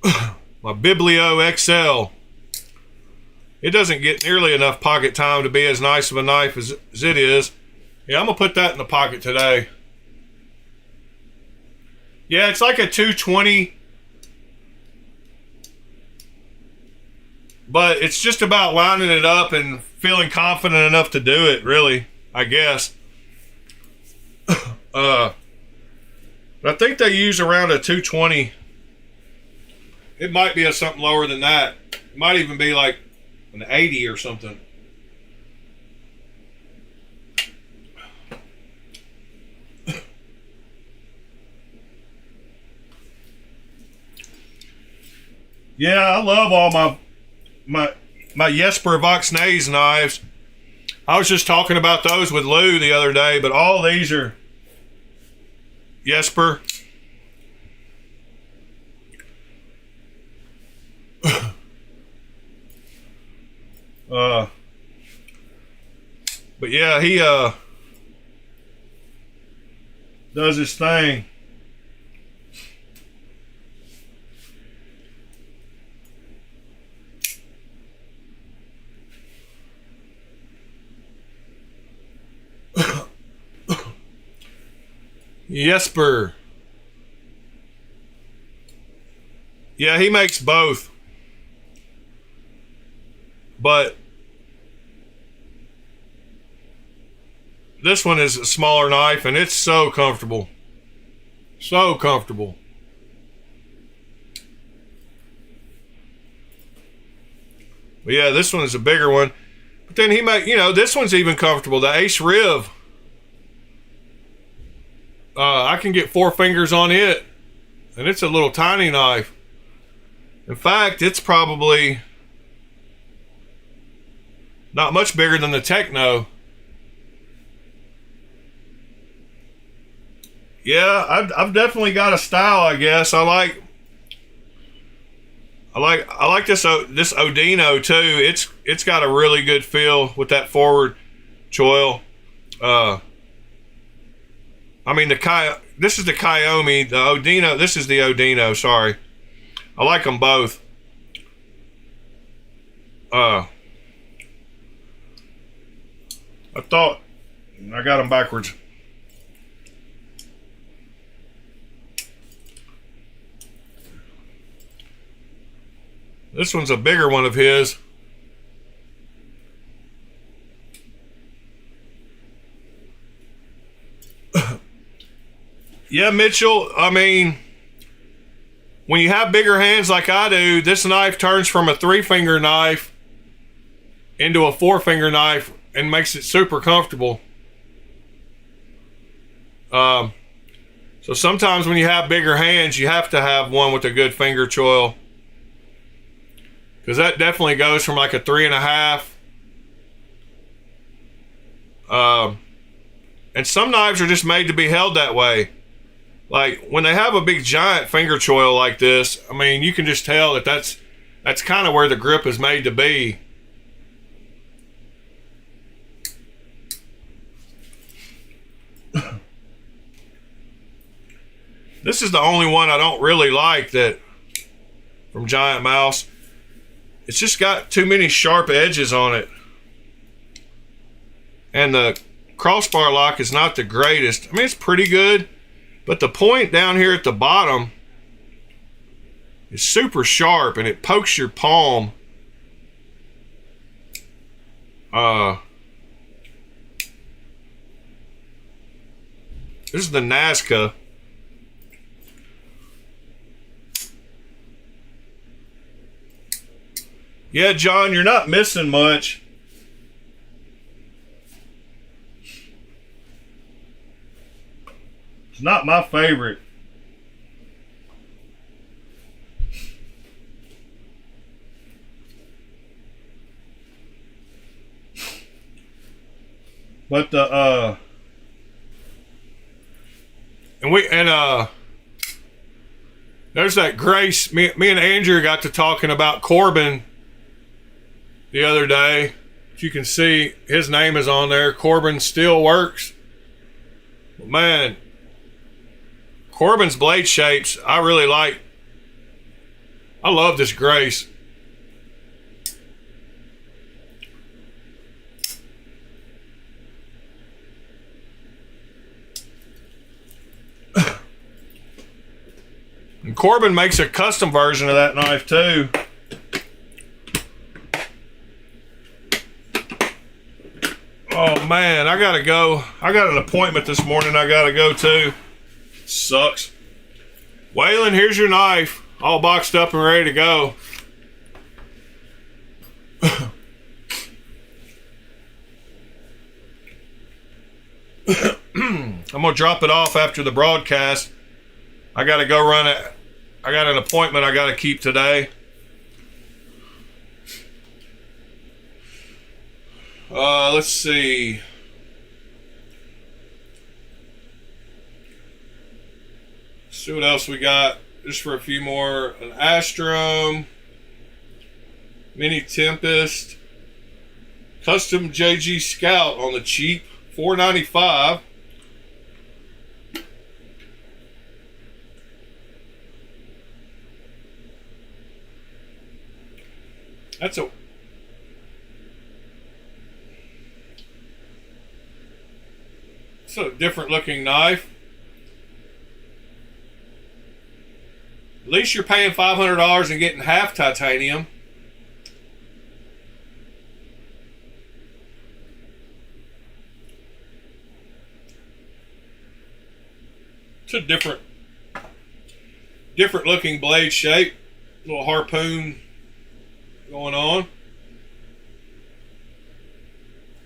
My Biblio XL. It doesn't get nearly enough pocket time to be as nice of a knife as it is. Yeah, I'm gonna put that in the pocket today. Yeah, it's like a 220, but it's just about lining it up and feeling confident enough to do it, really, I guess. But I think they use around a 220. It might be something lower than that. It might even be like an 80 or something. Yeah, I love all my Jesper Voxnays knives. I was just talking about those with Lou the other day, but all these are Jesper. But yeah, he does his thing. Jesper. Yeah, he makes both. But this one is a smaller knife and it's so comfortable. So comfortable. But yeah, this one is a bigger one. But then he make, this one's even comfortable. The Ace Riv. I can get 4 fingers on it. And it's a little tiny knife. In fact, it's probably not much bigger than the Techno. Yeah, I've definitely got a style, I guess. I like this Odino too. It's got a really good feel with that forward choil. I mean this is the Kiyomi, the Odino. This is the Odino. Sorry, I like them both. I thought I got them backwards. This one's a bigger one of his. Yeah, Mitchell, I mean, when you have bigger hands like I do, this knife turns from a 3-finger knife into a 4-finger knife and makes it super comfortable. So sometimes when you have bigger hands, you have to have one with a good finger choil. Because that definitely goes from like a 3.5. And some knives are just made to be held that way. Like when they have a big giant finger choil like this, I mean, you can just tell that that's kind of where the grip is made to be. This is the only one I don't really like that from Giant Mouse. It's just got too many sharp edges on it. And the crossbar lock is not the greatest. I mean, it's pretty good, but the point down here at the bottom is super sharp and it pokes your palm. This is the Nazca. Yeah, John, you're not missing much. It's not my favorite. But there's that Grace. Me and Andrew got to talking about Corbin the other day. As you can see, his name is on there. Corbin Steel Works. Man, Corbin's blade shapes, I really like. I love this grace. And Corbin makes a custom version of that knife too. Oh man, I gotta go. I got an appointment this morning I gotta go to. Sucks. Waylon, here's your knife. All boxed up and ready to go. I'm gonna drop it off after the broadcast. I gotta go run it. I got an appointment I gotta keep today. Let's see. See what else we got. Just for a few more. An Astrum. Mini Tempest. Custom JG Scout on the cheap. $4.95. That's a different looking knife. At least you're paying $500 and getting half titanium. It's a different looking blade shape. Little harpoon going on.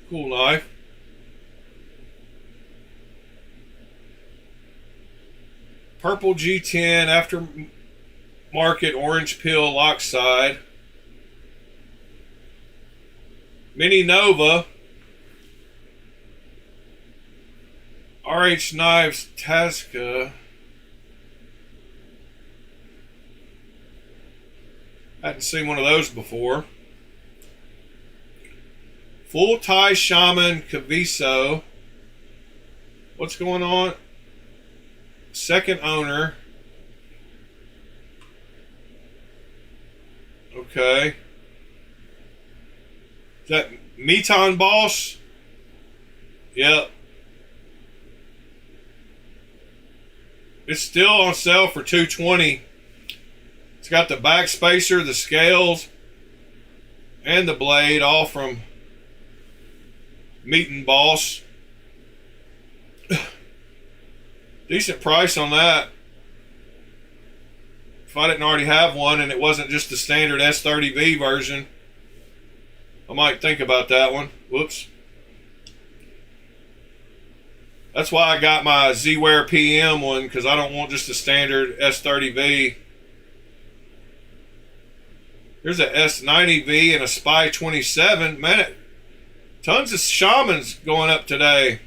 Cool knife. Purple G10 aftermarket orange peel lock side. Mini Nova. RH Knives Tasca. Hadn't seen one of those before. Full tie Shaman Caviso. What's going on? Second owner. Okay. Is that Meton Boss? Yep. It's still on sale for $220. It's got the back spacer, the scales, and the blade, all from Meton Boss. Decent price on that. If I didn't already have one and it wasn't just the standard S30V version, I might think about that one. Whoops. That's why I got my Z-Wear PM one, because I don't want just the standard S30V. Here's a S90V and a Spy 27. Man, tons of Shamans going up today.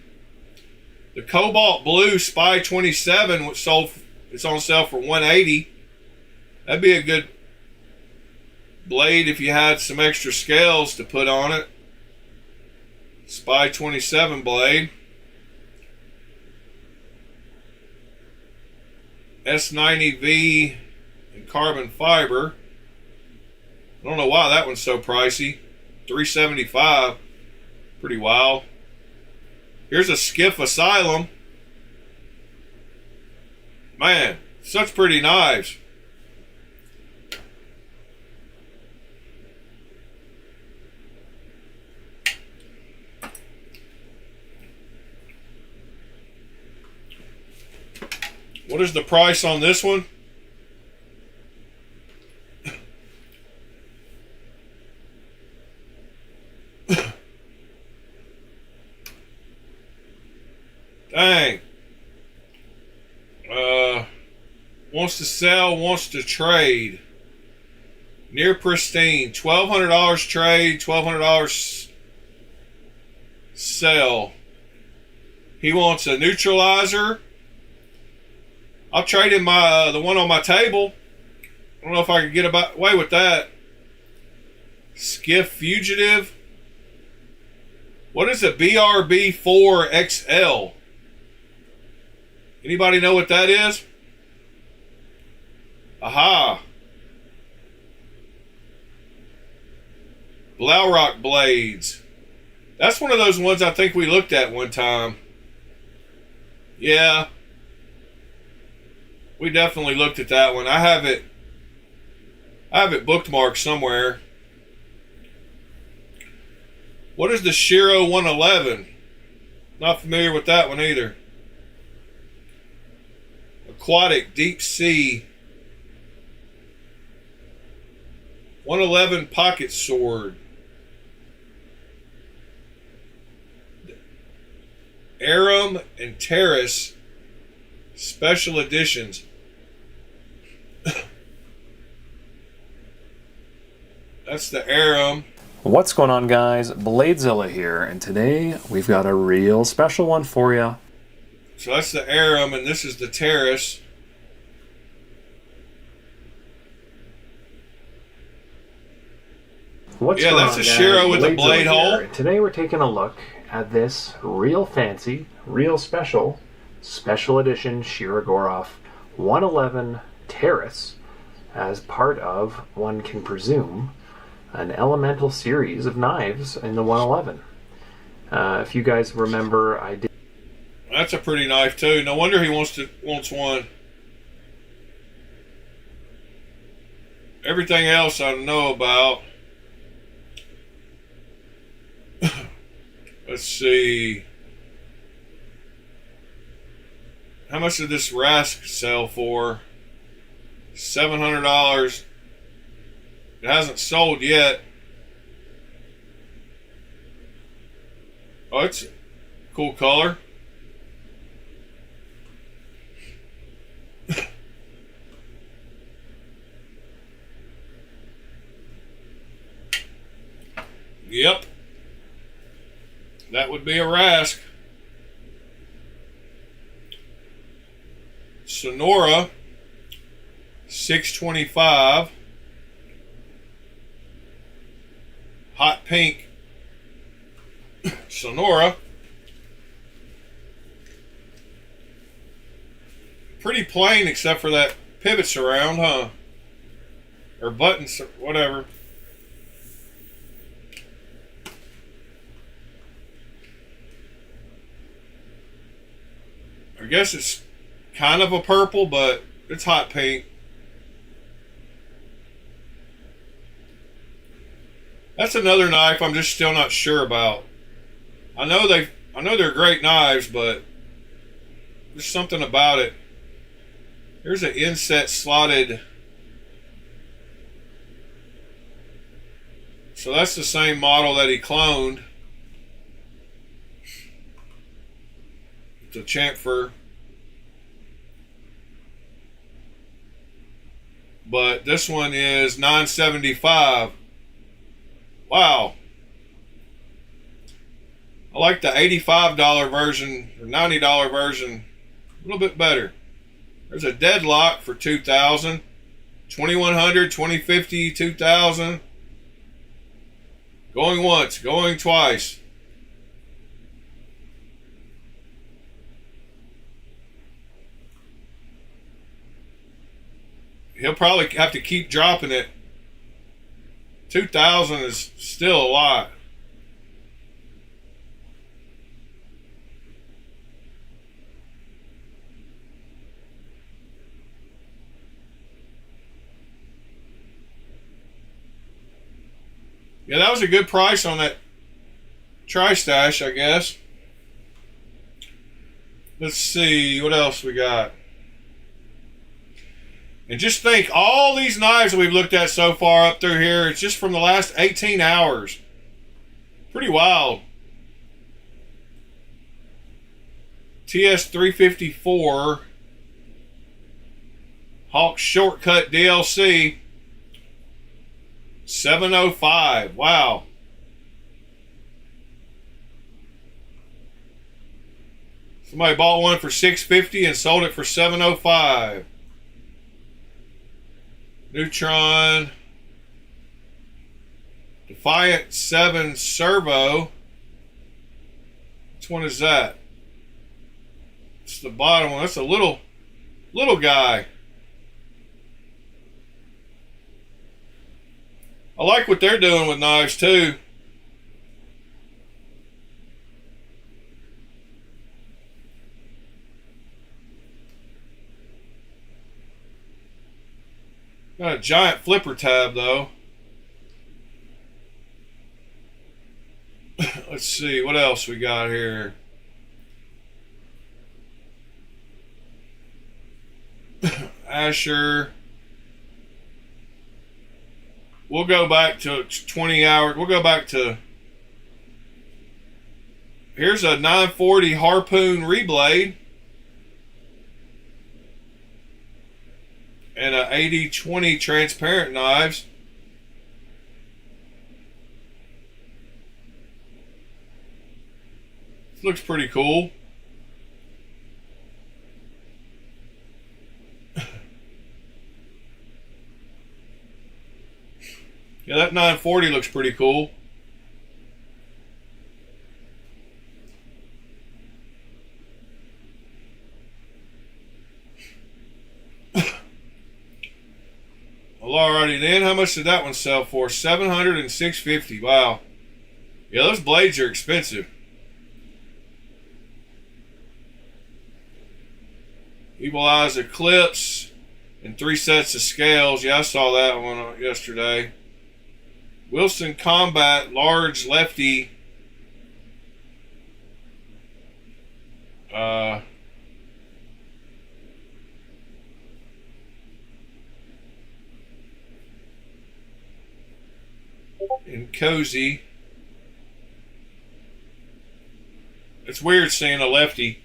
The Cobalt Blue Spy 27, which sold, it's on sale for $180. That'd be a good blade if you had some extra scales to put on it. Spy 27 blade. S90V and carbon fiber. I don't know why that one's so pricey. $375. Pretty wild. Here's a Skiff Asylum. Man, such pretty knives. What is the price on this one? Dang. Wants to sell, wants to trade. Near pristine. $1,200 trade, $1,200 sell. He wants a neutralizer. I'll trade him my the one on my table. I don't know if I could get away with that. Skiff Fugitive. What is a BRB 4XL? Anybody know what that is? Aha. Blaurock blades. That's one of those ones I think we looked at one time. Yeah. We definitely looked at that one. I have it bookmarked somewhere. What is the Shiro 111? Not familiar with that one either. Aquatic deep sea 111 pocket sword. Aram and Terrace special editions. That's the Aram. What's going on, guys? Bladezilla here, and today we've got a real special one for you. So that's the Aram, and this is the Terrace. What's yeah, going that's on, a guys? Shiro with a Bladezilla blade here. hole. Today we're taking a look at this real fancy, real special edition Shirogorov 111 Terrace as part of, one can presume, an elemental series of knives in the 111. If you guys remember, I did. That's a pretty knife too. No wonder he wants one. Everything else I know about. Let's see. How much did this Rask sell for? $700. It hasn't sold yet. Oh, it's a cool color. Yep. That would be a Rask. Sonora 625. Hot pink Sonora. Pretty plain except for that pivots around, huh? Or buttons, whatever. I guess it's kind of a purple, but it's hot pink. That's another knife I'm just still not sure about. I know they're great knives, but there's something about it. Here's an inset slotted. So that's the same model that he cloned. It's a chamfer. But this one is $975. Wow. I like the $85 version or $90 version a little bit better. There's a deadlock for $2,000, $2,100, $2,050, $2,000. Going once, going twice. He'll probably have to keep dropping it. 2,000 is still a lot. Yeah, that was a good price on that Tri-Stash, I guess. Let's see, what else we got? And just think, all these knives that we've looked at so far up through here, it's just from the last 18 hours. Pretty wild. TS354. Hawk Shortcut DLC. 705. Wow. Somebody bought one for $650 and sold it for $705. Neutron. Defiant 7 Servo. Which one is that? It's the bottom one. That's a little guy. I like what they're doing with knives too. Got a giant flipper tab though. Let's see what else we got here. Asher. We'll go back to 20 hours. We'll go back to. Here's a 940 Harpoon reblade. And a 80-20 transparent knives. This looks pretty cool. Yeah, that 940 looks pretty cool. Well, alrighty then. How much did that one sell for? $700 and $650. Wow. Yeah, those blades are expensive. Evil Eyes Eclipse and 3 sets of scales. Yeah, I saw that one yesterday. Wilson Combat large lefty. And cozy. It's weird seeing a lefty.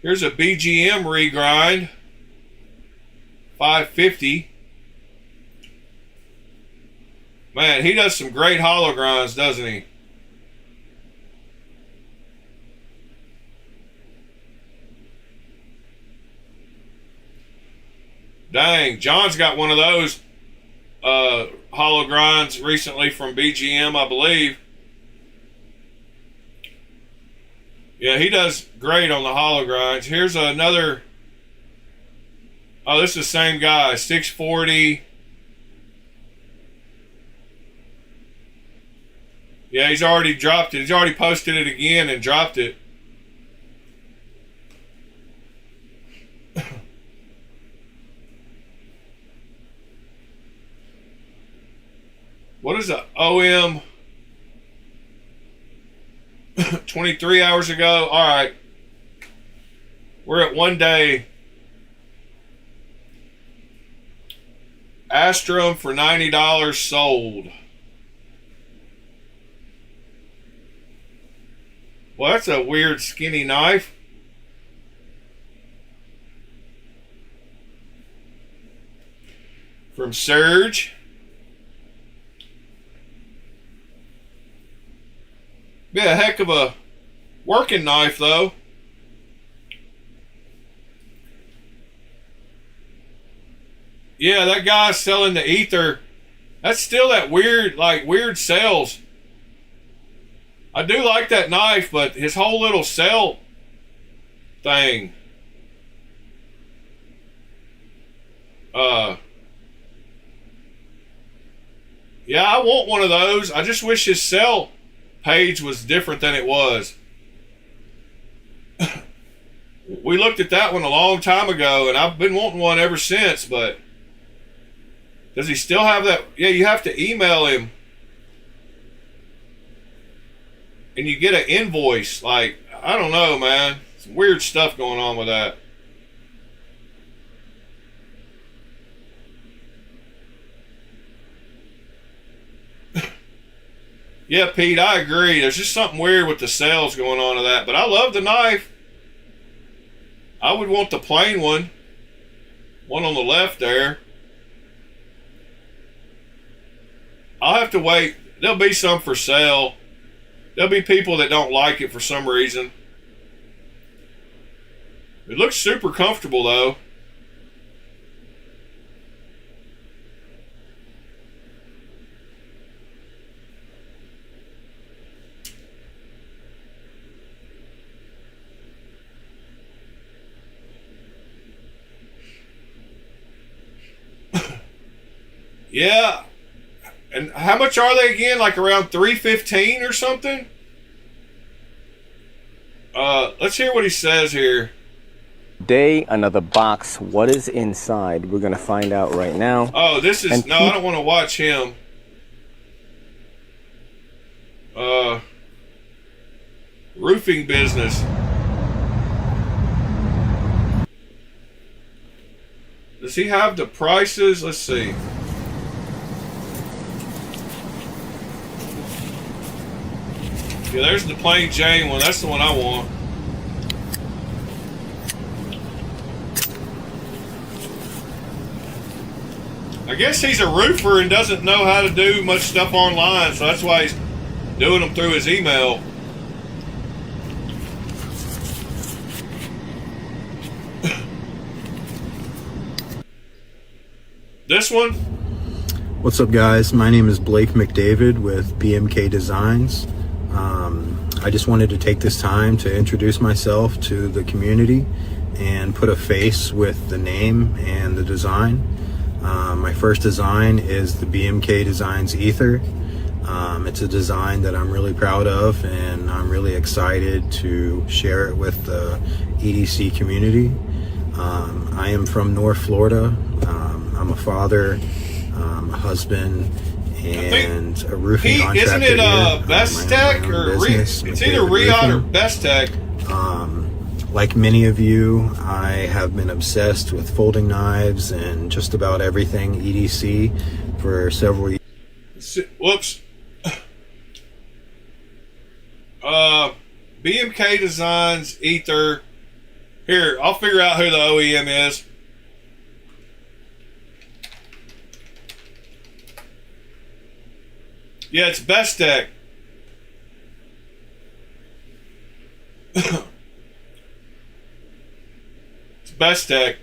Here's a BGM regrind. $550. Man, he does some great hollow grinds, doesn't he? Dang, John's got one of those hollow grinds recently from BGM, I believe. Yeah, he does great on the hollow grinds. Here's another. Oh, this is the same guy. 640. Yeah, he's already dropped it. He's already posted it again and dropped it. What is a OM? 23 hours ago. All right. We're at 1 day. Astrum for $90 sold. Well, that's a weird skinny knife. From Surge. Be a heck of a working knife though. Yeah, that guy's selling the ether. That's still that weird sales. I do like that knife, but his whole little sell thing. Yeah, I want one of those. I just wish his sell page was different than it was. We looked at that one a long time ago, and I've been wanting one ever since, but does he still have that? Yeah, you have to email him. And you get an invoice. Like, I don't know, man. Some weird stuff going on with that. Yeah, Pete, I agree. There's just something weird with the sales going on to that. But I love the knife. I would want the plain one. One on the left there. I'll have to wait. There'll be some for sale. There'll be people that don't like it for some reason. It looks super comfortable though. Yeah. And how much are they again? Like around $315 or something? Let's hear what he says here. Day, another box. What is inside? We're gonna find out right now. Oh, this is... No, I don't want to watch him. Roofing business. Does he have the prices? Let's see. Yeah, there's the plain Jane one. That's the one I want. I guess he's a roofer and doesn't know how to do much stuff online, so that's why he's doing them through his email. This one? What's up, guys? My name is Blake McDavid with BMK Designs. I just wanted to take this time to introduce myself to the community and put a face with the name and the design. My first design is the BMK Designs Ether. It's a design that I'm really proud of, and I'm really excited to share it with the EDC community. I am from North Florida. I'm a father, a husband, and a roofing contractor. Isn't it here. Bestech or it's either Riot or Bestech? Like many of you, I have been obsessed with folding knives and just about everything EDC for several years. Whoops. BMK Designs Ether. Here, I'll figure out who the OEM is. Yeah, it's Bestech. It's Bestech.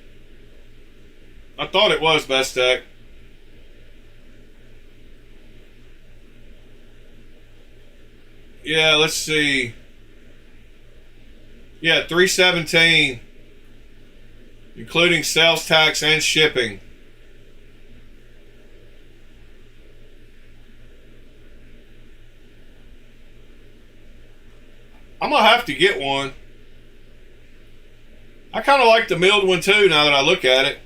I thought it was Bestech. Yeah, let's see. Yeah, $317, including sales tax and shipping. I'm gonna have to get one. I kind of like the milled one too now that I look at it.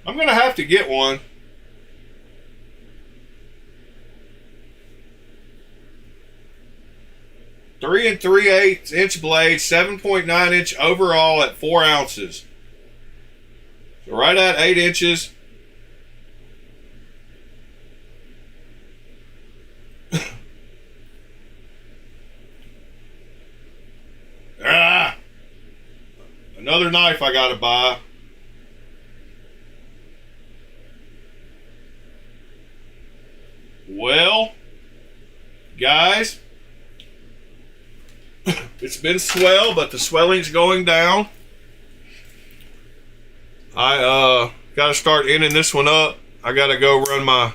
I'm gonna have to get one. Three 3/8 inch blade, 7.9 inch overall at 4 ounces. So right at 8 inches. Another knife I gotta buy. Well, guys, it's been swell, but the swelling's going down. I gotta start ending this one up. I gotta go run my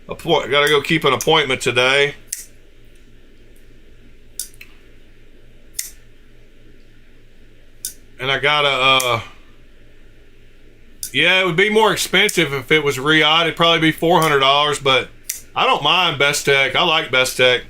appointment. Gotta go keep an appointment today. And I gotta, yeah, it would be more expensive if it was Riot. It'd probably be $400, but I don't mind Bestech. I like Bestech.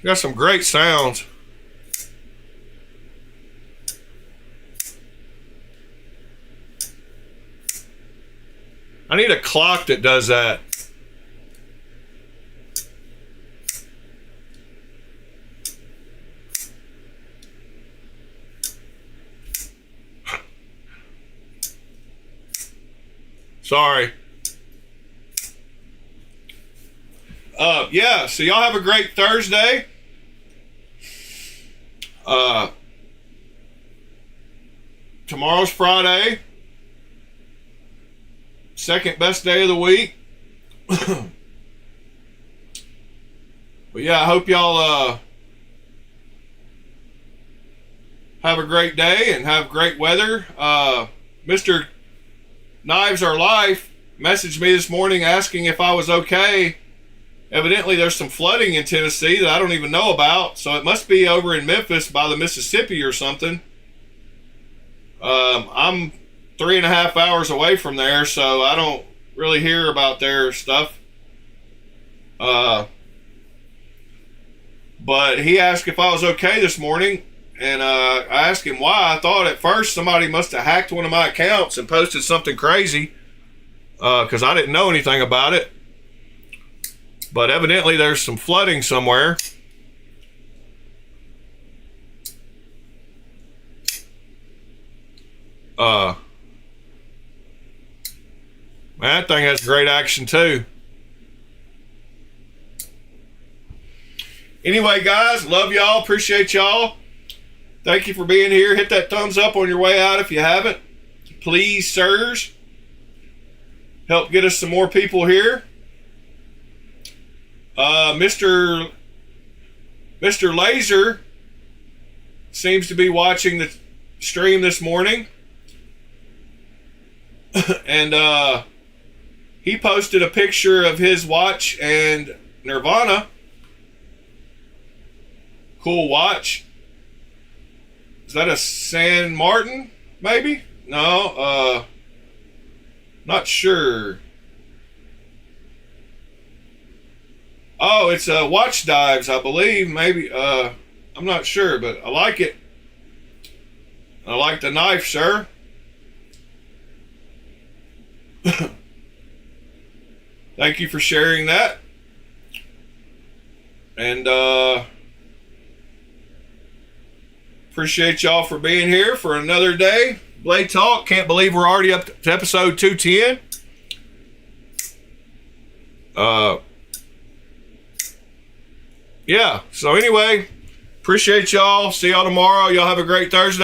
Got some great sounds. I need a clock that does that. Sorry. Yeah, so y'all have a great Thursday. Tomorrow's Friday. Second best day of the week. But yeah, I hope y'all have a great day and have great weather. Mr. Knives Are Life messaged me this morning asking if I was okay. Evidently there's some flooding in Tennessee that I don't even know about, so it must be over in Memphis by the Mississippi or something. I'm 3.5 hours away from there, so I don't really hear about their stuff. But he asked if I was okay this morning, and I asked him why. I thought at first somebody must have hacked one of my accounts and posted something crazy, because I didn't know anything about it. But evidently there's some flooding somewhere. Man, that thing has great action too. Anyway, guys, love y'all. Appreciate y'all. Thank you for being here. Hit that thumbs up on your way out if you haven't. Please, sirs. Help get us some more people here. Mr. Laser seems to be watching the stream this morning. And he posted a picture of his watch and Nirvana. Cool watch. Is that a San Martin, maybe? No, not sure. Oh, it's a Watch Dives, I believe. Maybe, I'm not sure, but I like it. I like the knife, sir. Thank you for sharing that. And appreciate y'all for being here for another day. Blade Talk. Can't believe we're already up to episode 210. Yeah, so anyway, appreciate y'all. See y'all tomorrow. Y'all have a great Thursday.